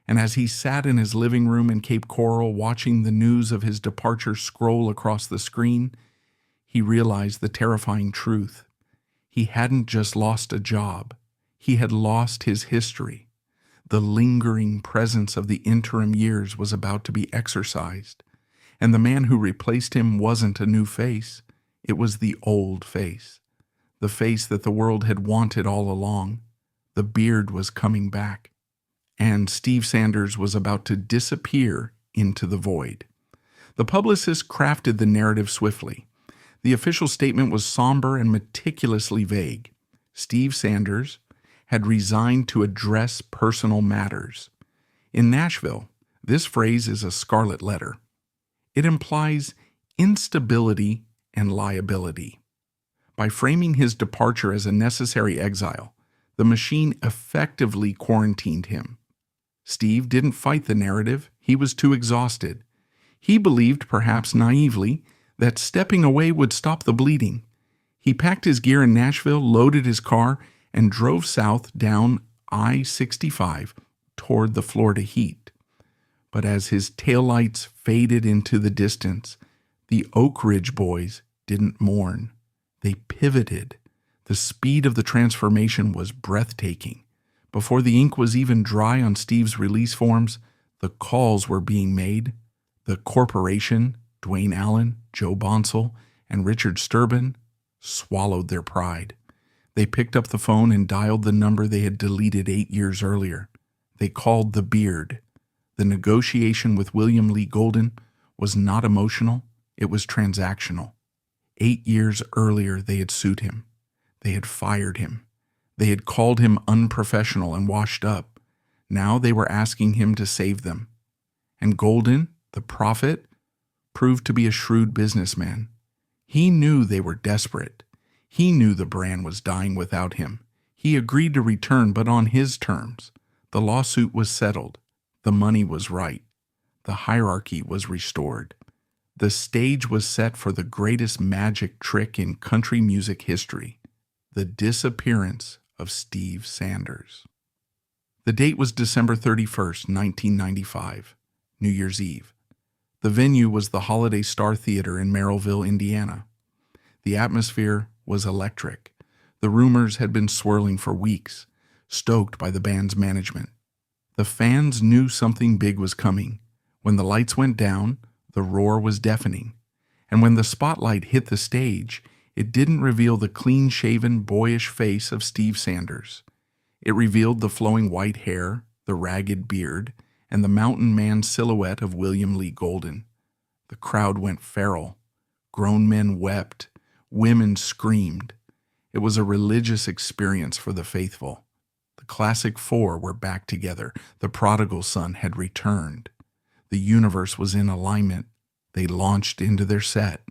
And as he sat in his living room in Cape Coral watching the news of his departure scroll across the screen, he realized the terrifying truth. He hadn't just lost a job, he had lost his history. The lingering presence of the interim years was about to be exorcised, and the man who replaced him wasn't a new face. It was the old face, the face that the world had wanted all along. The beard was coming back, and Steve Sanders was about to disappear into the void. The publicist crafted the narrative swiftly. The official statement was somber and meticulously vague. Steve Sanders had resigned to address personal matters. In Nashville, this phrase is a scarlet letter. It implies instability and liability. By framing his departure as a necessary exile, the machine effectively quarantined him. Steve didn't fight the narrative. He was too exhausted. He believed, perhaps naively, that stepping away would stop the bleeding. He packed his gear in Nashville, loaded his car, and drove south down I-65 toward the Florida heat. But as his taillights faded into the distance, the Oak Ridge boys didn't mourn. They pivoted. The speed of the transformation was breathtaking. Before the ink was even dry on Steve's release forms, the calls were being made. The corporation, Dwayne Allen, Joe Bonsall, and Richard Sturban, swallowed their pride. They picked up the phone and dialed the number they had deleted 8 years earlier. They called the Beard. The negotiation with William Lee Golden was not emotional, it was transactional. 8 years earlier, they had sued him. They had fired him. They had called him unprofessional and washed up. Now they were asking him to save them. And Golden, the prophet, proved to be a shrewd businessman. He knew they were desperate. He knew the brand was dying without him. He agreed to return, but on his terms. The lawsuit was settled. The money was right. The hierarchy was restored. The stage was set for the greatest magic trick in country music history, the disappearance of Steve Sanders. The date was December 31st, 1995, New Year's Eve. The venue was the Holiday Star Theater in Merrillville, Indiana. The atmosphere was electric. The rumors had been swirling for weeks, stoked by the band's management. The fans knew something big was coming. When the lights went down, the roar was deafening. And when the spotlight hit the stage, it didn't reveal the clean-shaven, boyish face of Steve Sanders. It revealed the flowing white hair, the ragged beard, and the mountain man silhouette of William Lee Golden. The crowd went feral. Grown men wept. Women screamed. It was a religious experience for the faithful. The Classic Four were back together. The prodigal son had returned. The universe was in alignment. They launched into their set.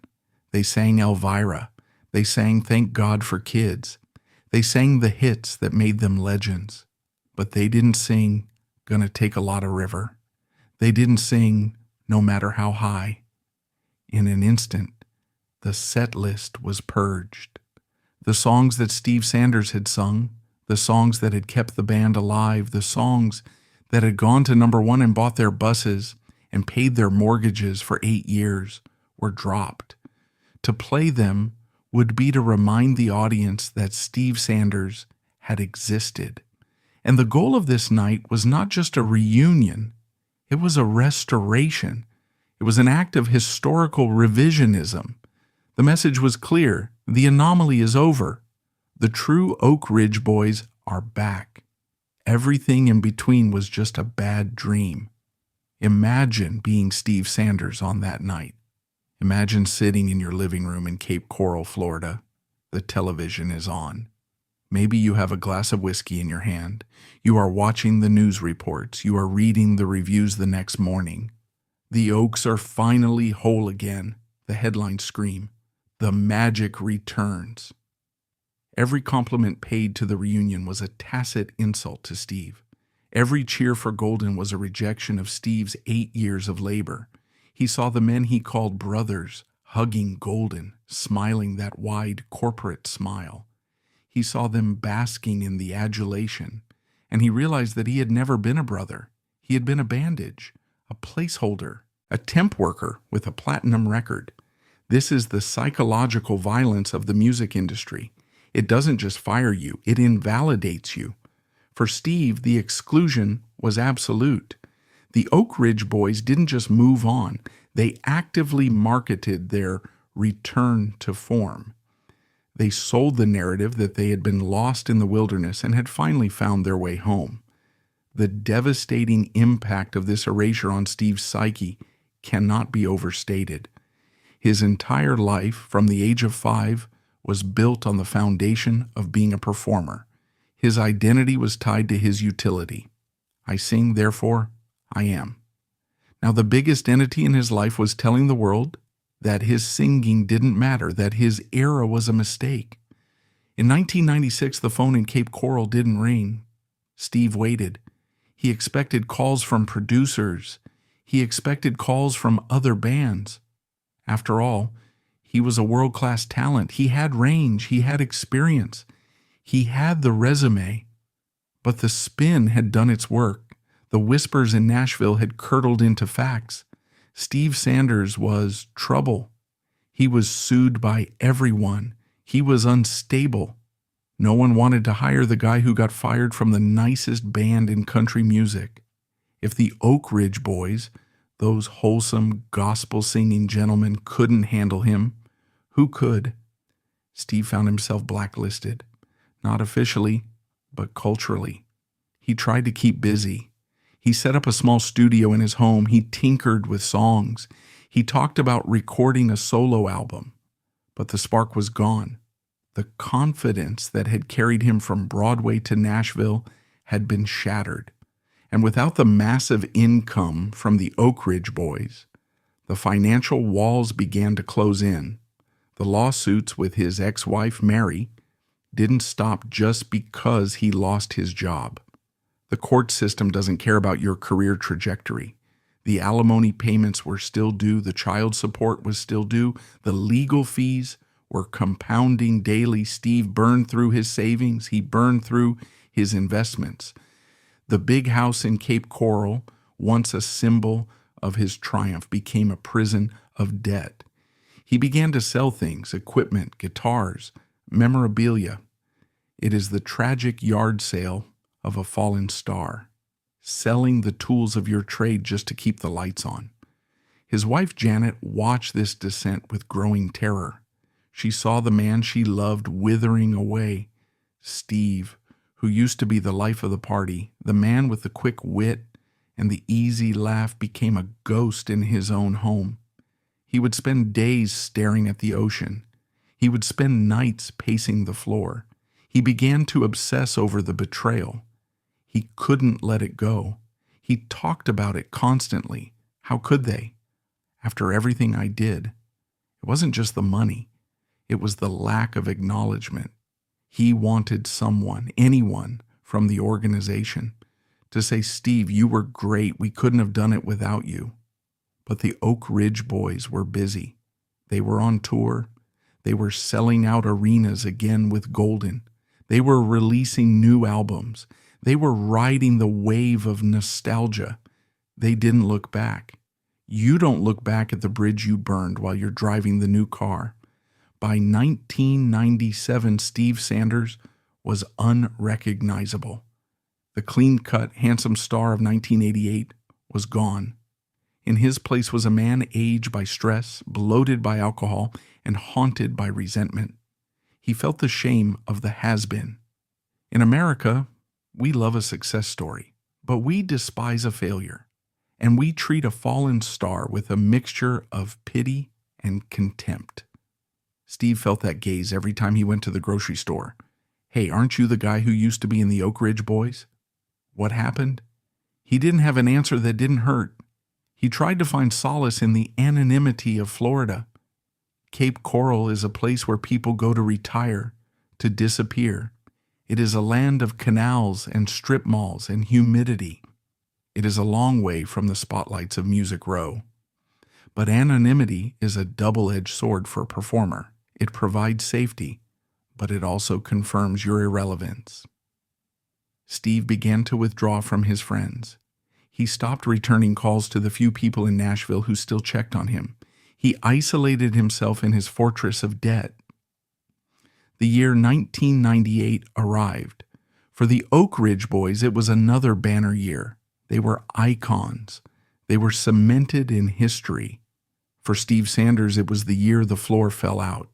They sang Elvira. They sang Thank God for Kids. They sang the hits that made them legends. But they didn't sing Gonna Take a Lot of River. They didn't sing No Matter How High. In an instant, the set list was purged. The songs that Steve Sanders had sung, the songs that had kept the band alive, the songs that had gone to number one and bought their buses and paid their mortgages for 8 years, were dropped. To play them would be to remind the audience that Steve Sanders had existed. And the goal of this night was not just a reunion, it was a restoration. It was an act of historical revisionism. The message was clear. The anomaly is over. The true Oak Ridge Boys are back. Everything in between was just a bad dream. Imagine being Steve Sanders on that night. Imagine sitting in your living room in Cape Coral, Florida. The television is on. Maybe you have a glass of whiskey in your hand. You are watching the news reports. You are reading the reviews the next morning. The Oaks are finally whole again. The headlines scream. The magic returns. Every compliment paid to the reunion was a tacit insult to Steve. Every cheer for Golden was a rejection of Steve's 8 years of labor. He saw the men he called brothers hugging Golden, smiling that wide corporate smile. He saw them basking in the adulation, and he realized that he had never been a brother. He had been a bandage, a placeholder, a temp worker with a platinum record. This is the psychological violence of the music industry. It doesn't just fire you, it invalidates you. For Steve, the exclusion was absolute. The Oak Ridge Boys didn't just move on, they actively marketed their return to form. They sold the narrative that they had been lost in the wilderness and had finally found their way home. The devastating impact of this erasure on Steve's psyche cannot be overstated. His entire life, from the age of 5, was built on the foundation of being a performer. His identity was tied to his utility. I sing, therefore I am. Now, the biggest entity in his life was telling the world that his singing didn't matter, that his era was a mistake. In 1996, the phone in Cape Coral didn't ring. Steve waited. He expected calls from producers. He expected calls from other bands. After all, he was a world-class talent. He had range. He had experience. He had the resume. But the spin had done its work. The whispers in Nashville had curdled into facts. Steve Sanders was trouble. He was sued by everyone. He was unstable. No one wanted to hire the guy who got fired from the nicest band in country music. If the Oak Ridge Boys, those wholesome, gospel-singing gentlemen, couldn't handle him, who could? Steve found himself blacklisted. Not officially, but culturally. He tried to keep busy. He set up a small studio in his home. He tinkered with songs. He talked about recording a solo album. But the spark was gone. The confidence that had carried him from Broadway to Nashville had been shattered. And without the massive income from the Oak Ridge Boys, the financial walls began to close in. The lawsuits with his ex-wife, Mary, didn't stop just because he lost his job. The court system doesn't care about your career trajectory. The alimony payments were still due, the child support was still due, the legal fees were compounding daily. Steve burned through his savings, he burned through his investments. The big house in Cape Coral, once a symbol of his triumph, became a prison of debt. He began to sell things, equipment, guitars, memorabilia. It is the tragic yard sale of a fallen star, selling the tools of your trade just to keep the lights on. His wife Janet watched this descent with growing terror. She saw the man she loved withering away. Steve, who used to be the life of the party, the man with the quick wit and the easy laugh, became a ghost in his own home. He would spend days staring at the ocean. He would spend nights pacing the floor. He began to obsess over the betrayal. He couldn't let it go. He talked about it constantly. How could they? After everything I did. It wasn't just the money. It was the lack of acknowledgement. He wanted someone, anyone, from the organization to say, "Steve, you were great. We couldn't have done it without you." But the Oak Ridge Boys were busy. They were on tour. They were selling out arenas again with Golden. They were releasing new albums. They were riding the wave of nostalgia. They didn't look back. You don't look back at the bridge you burned while you're driving the new car. By 1997, Steve Sanders was unrecognizable. The clean-cut, handsome star of 1988 was gone. In his place was a man aged by stress, bloated by alcohol, and haunted by resentment. He felt the shame of the has-been. In America, we love a success story, but we despise a failure, and we treat a fallen star with a mixture of pity and contempt. Steve felt that gaze every time he went to the grocery store. "Hey, aren't you the guy who used to be in the Oak Ridge Boys?" What happened? He didn't have an answer that didn't hurt. He tried to find solace in the anonymity of Florida. Cape Coral is a place where people go to retire, to disappear. It is a land of canals and strip malls and humidity. It is a long way from the spotlights of Music Row. But anonymity is a double-edged sword for a performer. It provides safety, but it also confirms your irrelevance. Steve began to withdraw from his friends. He stopped returning calls to the few people in Nashville who still checked on him. He isolated himself in his fortress of debt. The year 1998 arrived. For the Oak Ridge Boys, it was another banner year. They were icons. They were cemented in history. For Steve Sanders, it was the year the floor fell out.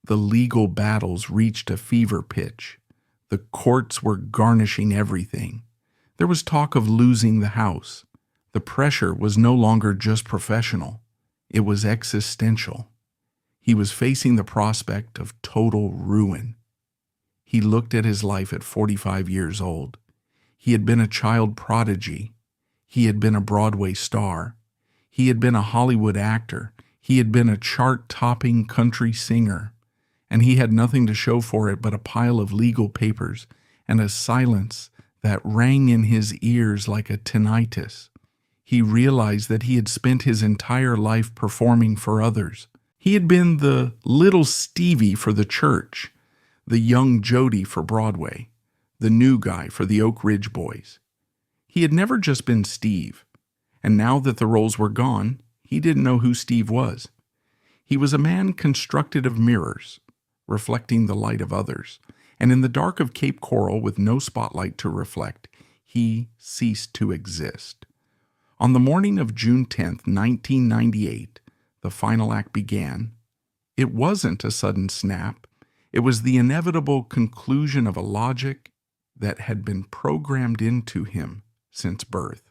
The legal battles reached a fever pitch. The courts were garnishing everything. There was talk of losing the house. The pressure was no longer just professional. It was existential. He was facing the prospect of total ruin. He looked at his life at 45 years old. He had been a child prodigy. He had been a Broadway star. He had been a Hollywood actor. He had been a chart-topping country singer. And he had nothing to show for it but a pile of legal papers and a silence that rang in his ears like a tinnitus. He realized that he had spent his entire life performing for others. He had been the little Stevie for the church, the young Jody for Broadway, the new guy for the Oak Ridge Boys. He had never just been Steve, and now that the roles were gone, he didn't know who Steve was. He was a man constructed of mirrors, reflecting the light of others, and in the dark of Cape Coral with no spotlight to reflect, he ceased to exist. On the morning of June 10th, 1998, the final act began. It wasn't a sudden snap. It was the inevitable conclusion of a logic that had been programmed into him since birth.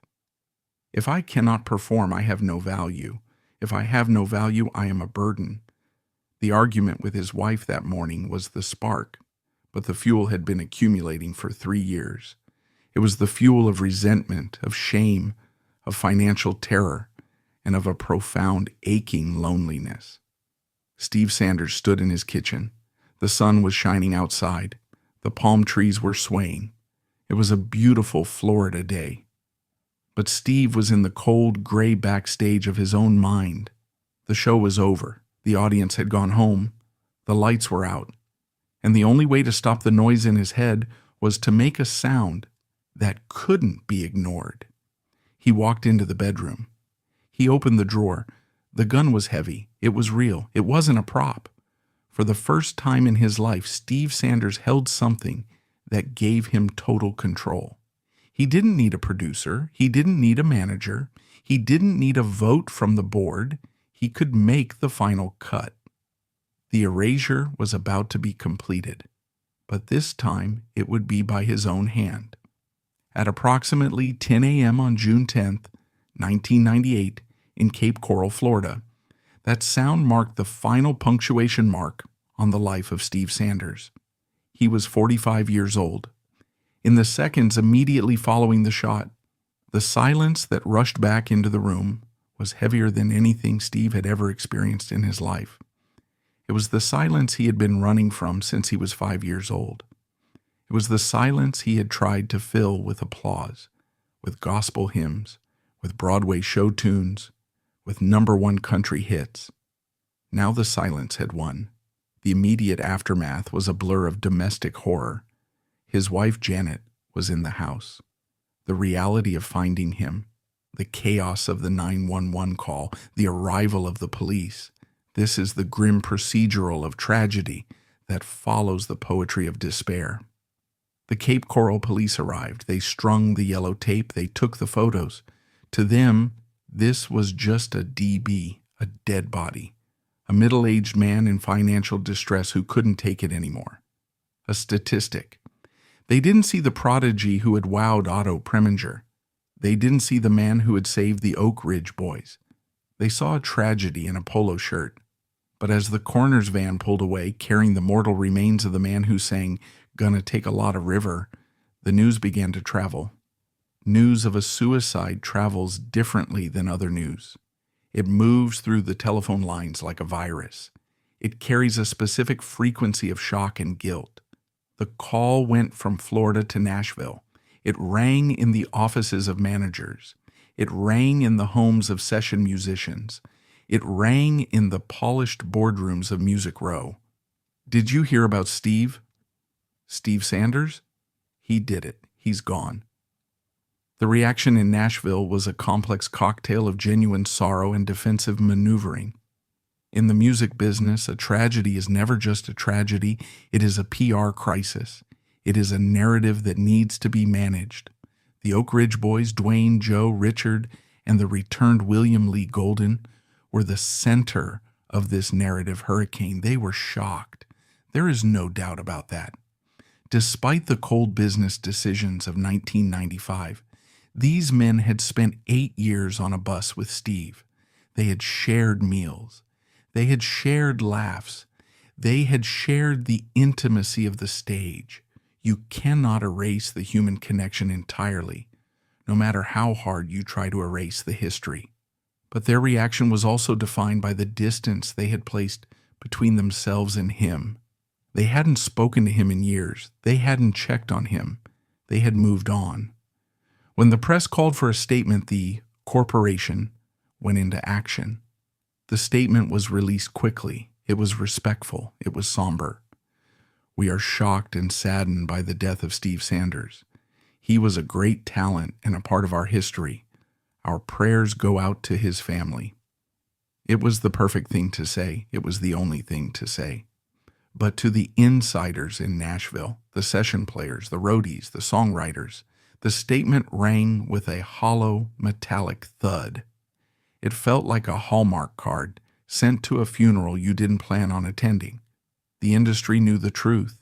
If I cannot perform, I have no value. If I have no value, I am a burden. The argument with his wife that morning was the spark, but the fuel had been accumulating for 3 years. It was the fuel of resentment, of shame, of financial terror, and of a profound, aching loneliness. Steve Sanders stood in his kitchen. The sun was shining outside. The palm trees were swaying. It was a beautiful Florida day. But Steve was in the cold, gray backstage of his own mind. The show was over. The audience had gone home. The lights were out. And the only way to stop the noise in his head was to make a sound that couldn't be ignored. He walked into the bedroom. He opened the drawer. The gun was heavy. It was real. It wasn't a prop. For the first time in his life, Steve Sanders held something that gave him total control. He didn't need a producer. He didn't need a manager. He didn't need a vote from the board. He could make the final cut. The erasure was about to be completed, but this time it would be by his own hand. At approximately 10 a.m. on June 10th, 1998, in Cape Coral, Florida, that sound marked the final punctuation mark on the life of Steve Sanders. He was 45 years old. In the seconds immediately following the shot, the silence that rushed back into the room was heavier than anything Steve had ever experienced in his life. It was the silence he had been running from since he was 5 years old. It was the silence he had tried to fill with applause, with gospel hymns, with Broadway show tunes, with #1 country hits. Now the silence had won. The immediate aftermath was a blur of domestic horror. His wife, Janet, was in the house. The reality of finding him, the chaos of the 911 call, the arrival of the police. This is the grim procedural of tragedy that follows the poetry of despair. The Cape Coral police arrived. They strung the yellow tape. They took the photos. To them, this was just a DB, a dead body, a middle-aged man in financial distress who couldn't take it anymore. A statistic. They didn't see the prodigy who had wowed Otto Preminger. They didn't see the man who had saved the Oak Ridge boys. They saw a tragedy in a polo shirt. But as the coroner's van pulled away, carrying the mortal remains of the man who sang "Gonna Take a Lot of River," the news began to travel. News of a suicide travels differently than other news. It moves through the telephone lines like a virus. It carries a specific frequency of shock and guilt. The call went from Florida to Nashville. It rang in the offices of managers. It rang in the homes of session musicians. It rang in the polished boardrooms of Music Row. Did you hear about Steve? Steve Sanders? He did it. He's gone. The reaction in Nashville was a complex cocktail of genuine sorrow and defensive maneuvering. In the music business, a tragedy is never just a tragedy. It is a PR crisis. It is a narrative that needs to be managed. The Oak Ridge boys, Dwayne, Joe, Richard, and the returned William Lee Golden, were the center of this narrative hurricane. They were shocked. There is no doubt about that. Despite the cold business decisions of 1995, these men had spent 8 years on a bus with Steve. They had shared meals. They had shared laughs. They had shared the intimacy of the stage. You cannot erase the human connection entirely, no matter how hard you try to erase the history. But their reaction was also defined by the distance they had placed between themselves and him. They hadn't spoken to him in years. They hadn't checked on him. They had moved on. When the press called for a statement, the corporation went into action. The statement was released quickly. It was respectful. It was somber. We are shocked and saddened by the death of Steve Sanders. He was a great talent and a part of our history. Our prayers go out to his family. It was the perfect thing to say. It was the only thing to say. But to the insiders in Nashville, the session players, the roadies, the songwriters, the statement rang with a hollow, metallic thud. It felt like a Hallmark card sent to a funeral you didn't plan on attending. The industry knew the truth.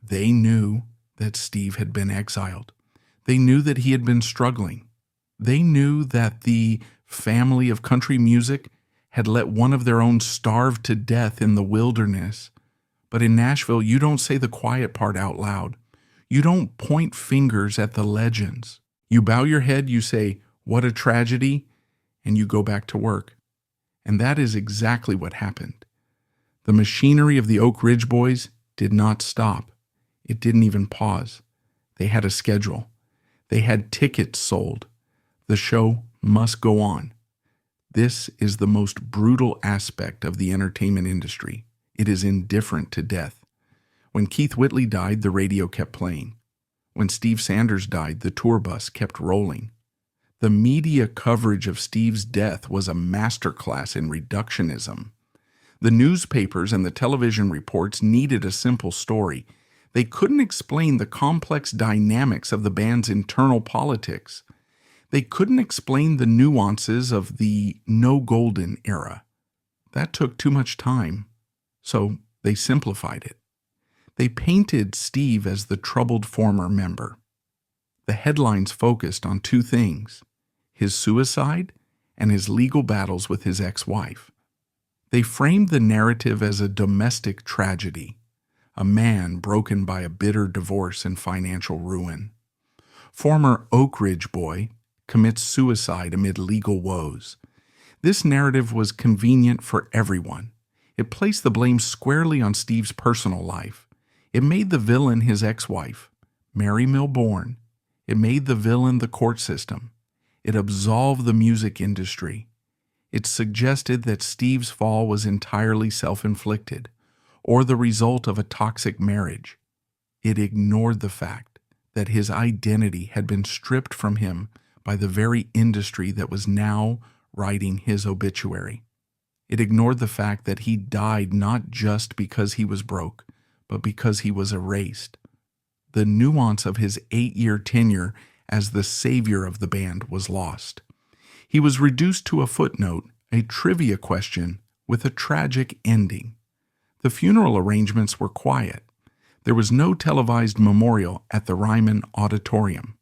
They knew that Steve had been exiled. They knew that he had been struggling. They knew that the family of country music had let one of their own starve to death in the wilderness. But in Nashville, you don't say the quiet part out loud. You don't point fingers at the legends. You bow your head, you say, "What a tragedy," and you go back to work. And that is exactly what happened. The machinery of the Oak Ridge boys did not stop. It didn't even pause. They had a schedule. They had tickets sold. The show must go on. This is the most brutal aspect of the entertainment industry. It is indifferent to death. When Keith Whitley died, the radio kept playing. When Steve Sanders died, the tour bus kept rolling. The media coverage of Steve's death was a masterclass in reductionism. The newspapers and the television reports needed a simple story. They couldn't explain the complex dynamics of the band's internal politics. They couldn't explain the nuances of the no Golden era. That took too much time, so they simplified it. They painted Steve as the troubled former member. The headlines focused on two things: his suicide and his legal battles with his ex-wife. They framed the narrative as a domestic tragedy, a man broken by a bitter divorce and financial ruin. Former Oak Ridge boy commits suicide amid legal woes. This narrative was convenient for everyone. It placed the blame squarely on Steve's personal life. It made the villain his ex-wife, Mary Milbourne. It made the villain the court system. It absolved the music industry. It suggested that Steve's fall was entirely self-inflicted, or the result of a toxic marriage. It ignored the fact that his identity had been stripped from him by the very industry that was now writing his obituary. It ignored the fact that he died not just because he was broke, but because he was erased. The nuance of his 8-year tenure as the savior of the band was lost. He was reduced to a footnote, a trivia question with a tragic ending. The funeral arrangements were quiet. There was no televised memorial at the Ryman Auditorium.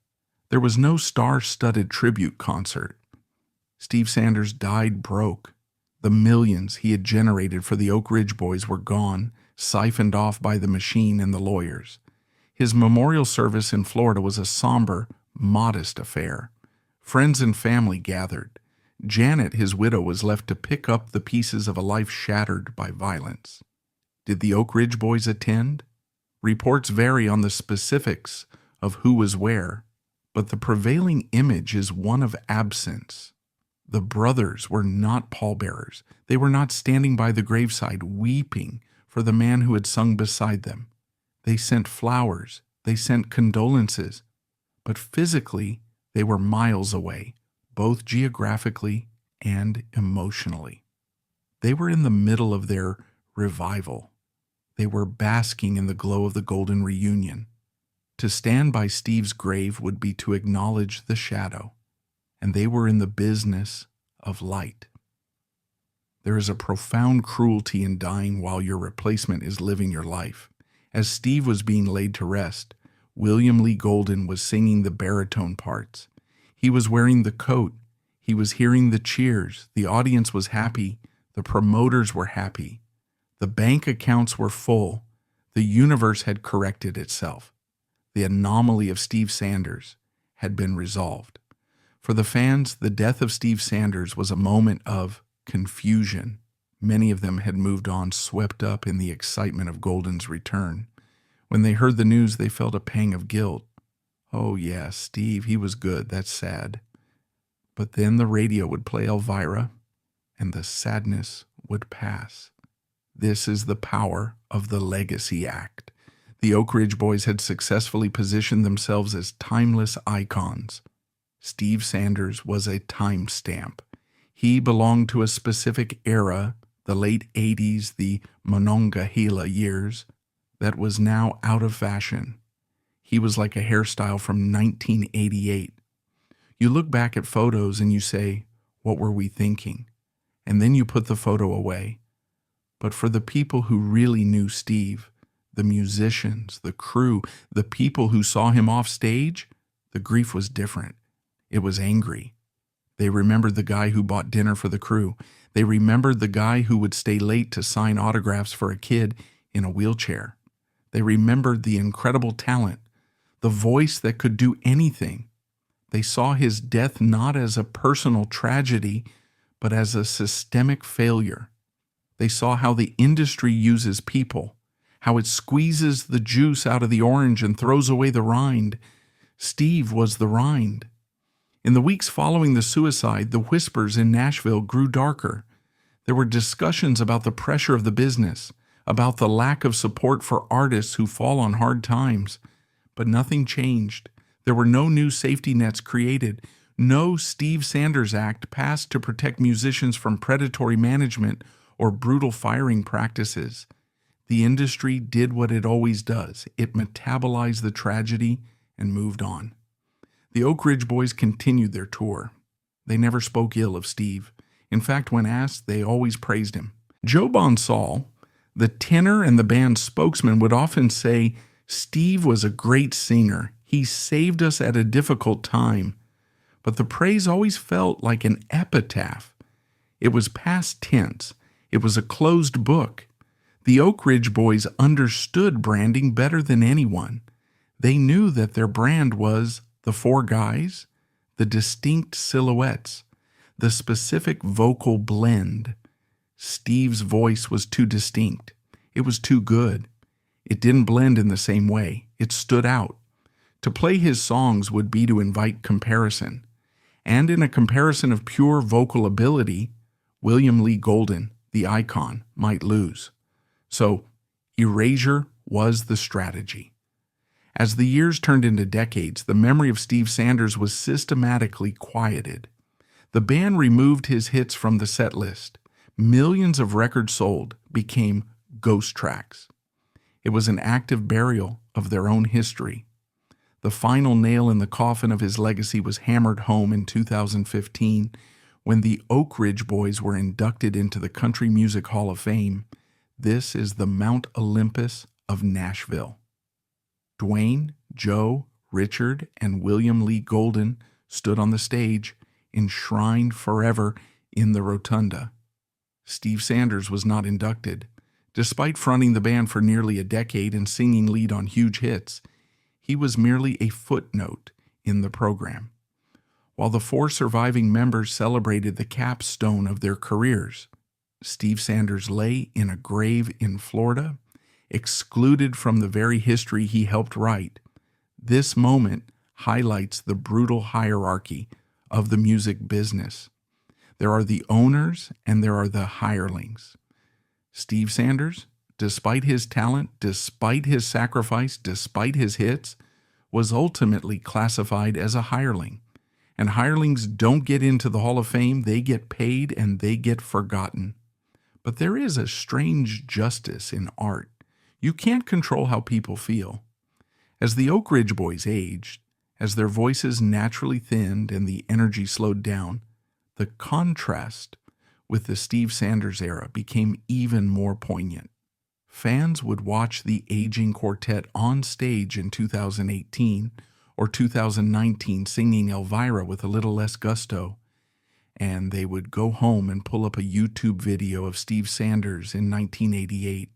There was no star-studded tribute concert. Steve Sanders died broke. The millions he had generated for the Oak Ridge Boys were gone, siphoned off by the machine and the lawyers. His memorial service in Florida was a somber, modest affair. Friends and family gathered. Janet, his widow, was left to pick up the pieces of a life shattered by violence. Did the Oak Ridge Boys attend? Reports vary on the specifics of who was where, but the prevailing image is one of absence. The brothers were not pallbearers. They were not standing by the graveside weeping for the man who had sung beside them. They sent flowers. They sent condolences. But physically, they were miles away, both geographically and emotionally. They were in the middle of their revival. They were basking in the glow of the golden reunion. To stand by Steve's grave would be to acknowledge the shadow, and they were in the business of light. There is a profound cruelty in dying while your replacement is living your life. As Steve was being laid to rest, William Lee Golden was singing the baritone parts. He was wearing the coat. He was hearing the cheers. The audience was happy. The promoters were happy. The bank accounts were full. The universe had corrected itself. The anomaly of Steve Sanders had been resolved. For the fans, the death of Steve Sanders was a moment of confusion. Many of them had moved on, swept up in the excitement of Golden's return. When they heard the news, they felt a pang of guilt. Oh, yeah, Steve, he was good. That's sad. But then the radio would play Elvira, and the sadness would pass. This is the power of the Legacy Act. The Oak Ridge Boys had successfully positioned themselves as timeless icons. Steve Sanders was a timestamp. He belonged to a specific era, the late 80s, the Monongahela years, that was now out of fashion. He was like a hairstyle from 1988. You look back at photos and you say, what were we thinking? And then you put the photo away. But for the people who really knew Steve, the musicians, the crew, the people who saw him off stage, the grief was different. It was angry. They remembered the guy who bought dinner for the crew. They remembered the guy who would stay late to sign autographs for a kid in a wheelchair. They remembered the incredible talent, the voice that could do anything. They saw his death not as a personal tragedy, but as a systemic failure. They saw how the industry uses people, how it squeezes the juice out of the orange and throws away the rind. Steve was the rind. In the weeks following the suicide, the whispers in Nashville grew darker. There were discussions about the pressure of the business, about the lack of support for artists who fall on hard times. But nothing changed. There were no new safety nets created. No Steve Sanders Act passed to protect musicians from predatory management or brutal firing practices. The industry did what it always does. It metabolized the tragedy and moved on. The Oak Ridge Boys continued their tour. They never spoke ill of Steve. In fact, when asked, they always praised him. Joe Bonsall, the tenor and the band's spokesman, would often say, "Steve was a great singer. He saved us at a difficult time." But the praise always felt like an epitaph. It was past tense. It was a closed book. The Oak Ridge Boys understood branding better than anyone. They knew that their brand was the four guys, the distinct silhouettes, the specific vocal blend. Steve's voice was too distinct. It was too good. It didn't blend in the same way. It stood out. To play his songs would be to invite comparison. And in a comparison of pure vocal ability, William Lee Golden, the icon, might lose. So, erasure was the strategy. As the years turned into decades, the memory of Steve Sanders was systematically quieted. The band removed his hits from the set list. Millions of records sold became ghost tracks. It was an active burial of their own history. The final nail in the coffin of his legacy was hammered home in 2015 when the Oak Ridge Boys were inducted into the Country Music Hall of Fame. This is the Mount Olympus of Nashville. Dwayne, Joe, Richard, and William Lee Golden stood on the stage, enshrined forever in the rotunda. Steve Sanders was not inducted. Despite fronting the band for nearly a decade and singing lead on huge hits, he was merely a footnote in the program. While the four surviving members celebrated the capstone of their careers, Steve Sanders lay in a grave in Florida, excluded from the very history he helped write. This moment highlights the brutal hierarchy of the music business. There are the owners and there are the hirelings. Steve Sanders, despite his talent, despite his sacrifice, despite his hits, was ultimately classified as a hireling. And hirelings don't get into the Hall of Fame, they get paid and they get forgotten. But there is a strange justice in art. You can't control how people feel. As the Oak Ridge Boys aged, as their voices naturally thinned and the energy slowed down, the contrast with the Steve Sanders era became even more poignant. Fans would watch the aging quartet on stage in 2018 or 2019 singing Elvira with a little less gusto, and they would go home and pull up a YouTube video of Steve Sanders in 1988.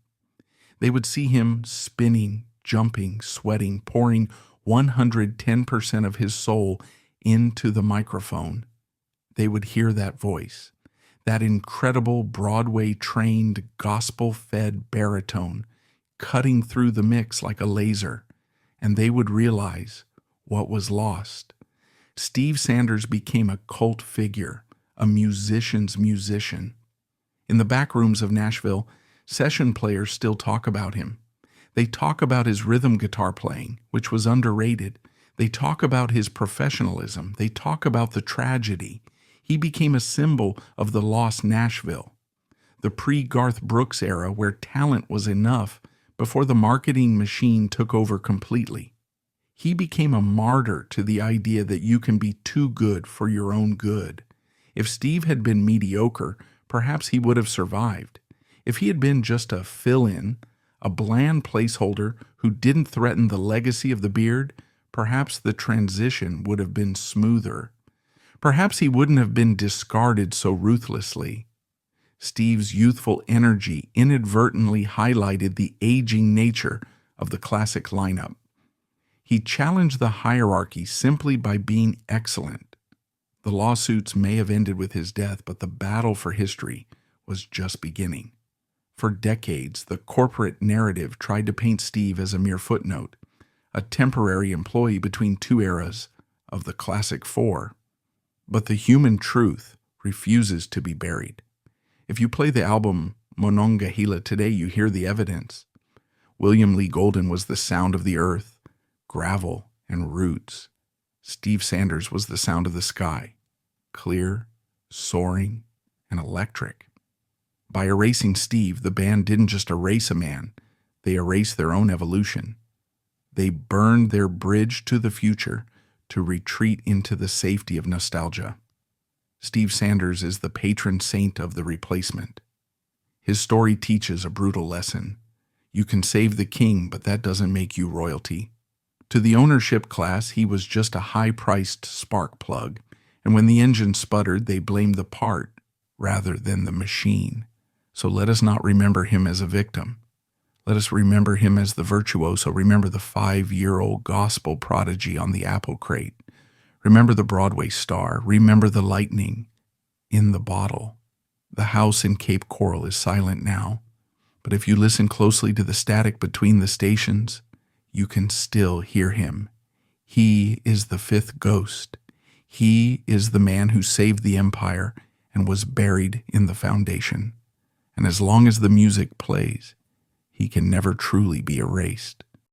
They would see him spinning, jumping, sweating, pouring 110% of his soul into the microphone. They would hear that voice, that incredible Broadway-trained, gospel-fed baritone cutting through the mix like a laser, and they would realize what was lost. Steve Sanders became a cult figure, a musician's musician. In the back rooms of Nashville, session players still talk about him. They talk about his rhythm guitar playing, which was underrated. They talk about his professionalism. They talk about the tragedy. He became a symbol of the lost Nashville, the pre-Garth Brooks era where talent was enough before the marketing machine took over completely. He became a martyr to the idea that you can be too good for your own good. If Steve had been mediocre, perhaps he would have survived. If he had been just a fill-in, a bland placeholder who didn't threaten the legacy of the beard, perhaps the transition would have been smoother. Perhaps he wouldn't have been discarded so ruthlessly. Steve's youthful energy inadvertently highlighted the aging nature of the classic lineup. He challenged the hierarchy simply by being excellent. The lawsuits may have ended with his death, but the battle for history was just beginning. For decades, the corporate narrative tried to paint Steve as a mere footnote, a temporary employee between two eras of the classic four. But the human truth refuses to be buried. If you play the album Monongahela today, you hear the evidence. William Lee Golden was the sound of the earth, gravel, and roots. Steve Sanders was the sound of the sky, clear, soaring, and electric. By erasing Steve, the band didn't just erase a man, they erased their own evolution. They burned their bridge to the future to retreat into the safety of nostalgia. Steve Sanders is the patron saint of the replacement. His story teaches a brutal lesson. You can save the king, but that doesn't make you royalty. To the ownership class, he was just a high-priced spark plug, and when the engine sputtered, they blamed the part rather than the machine. So let us not remember him as a victim. Let us remember him as the virtuoso. Remember the 5-year-old gospel prodigy on the apple crate. Remember the Broadway star. Remember the lightning in the bottle. The house in Cape Coral is silent now, but if you listen closely to the static between the stations, you can still hear him. He is the fifth ghost. He is the man who saved the empire and was buried in the foundation. And as long as the music plays, he can never truly be erased.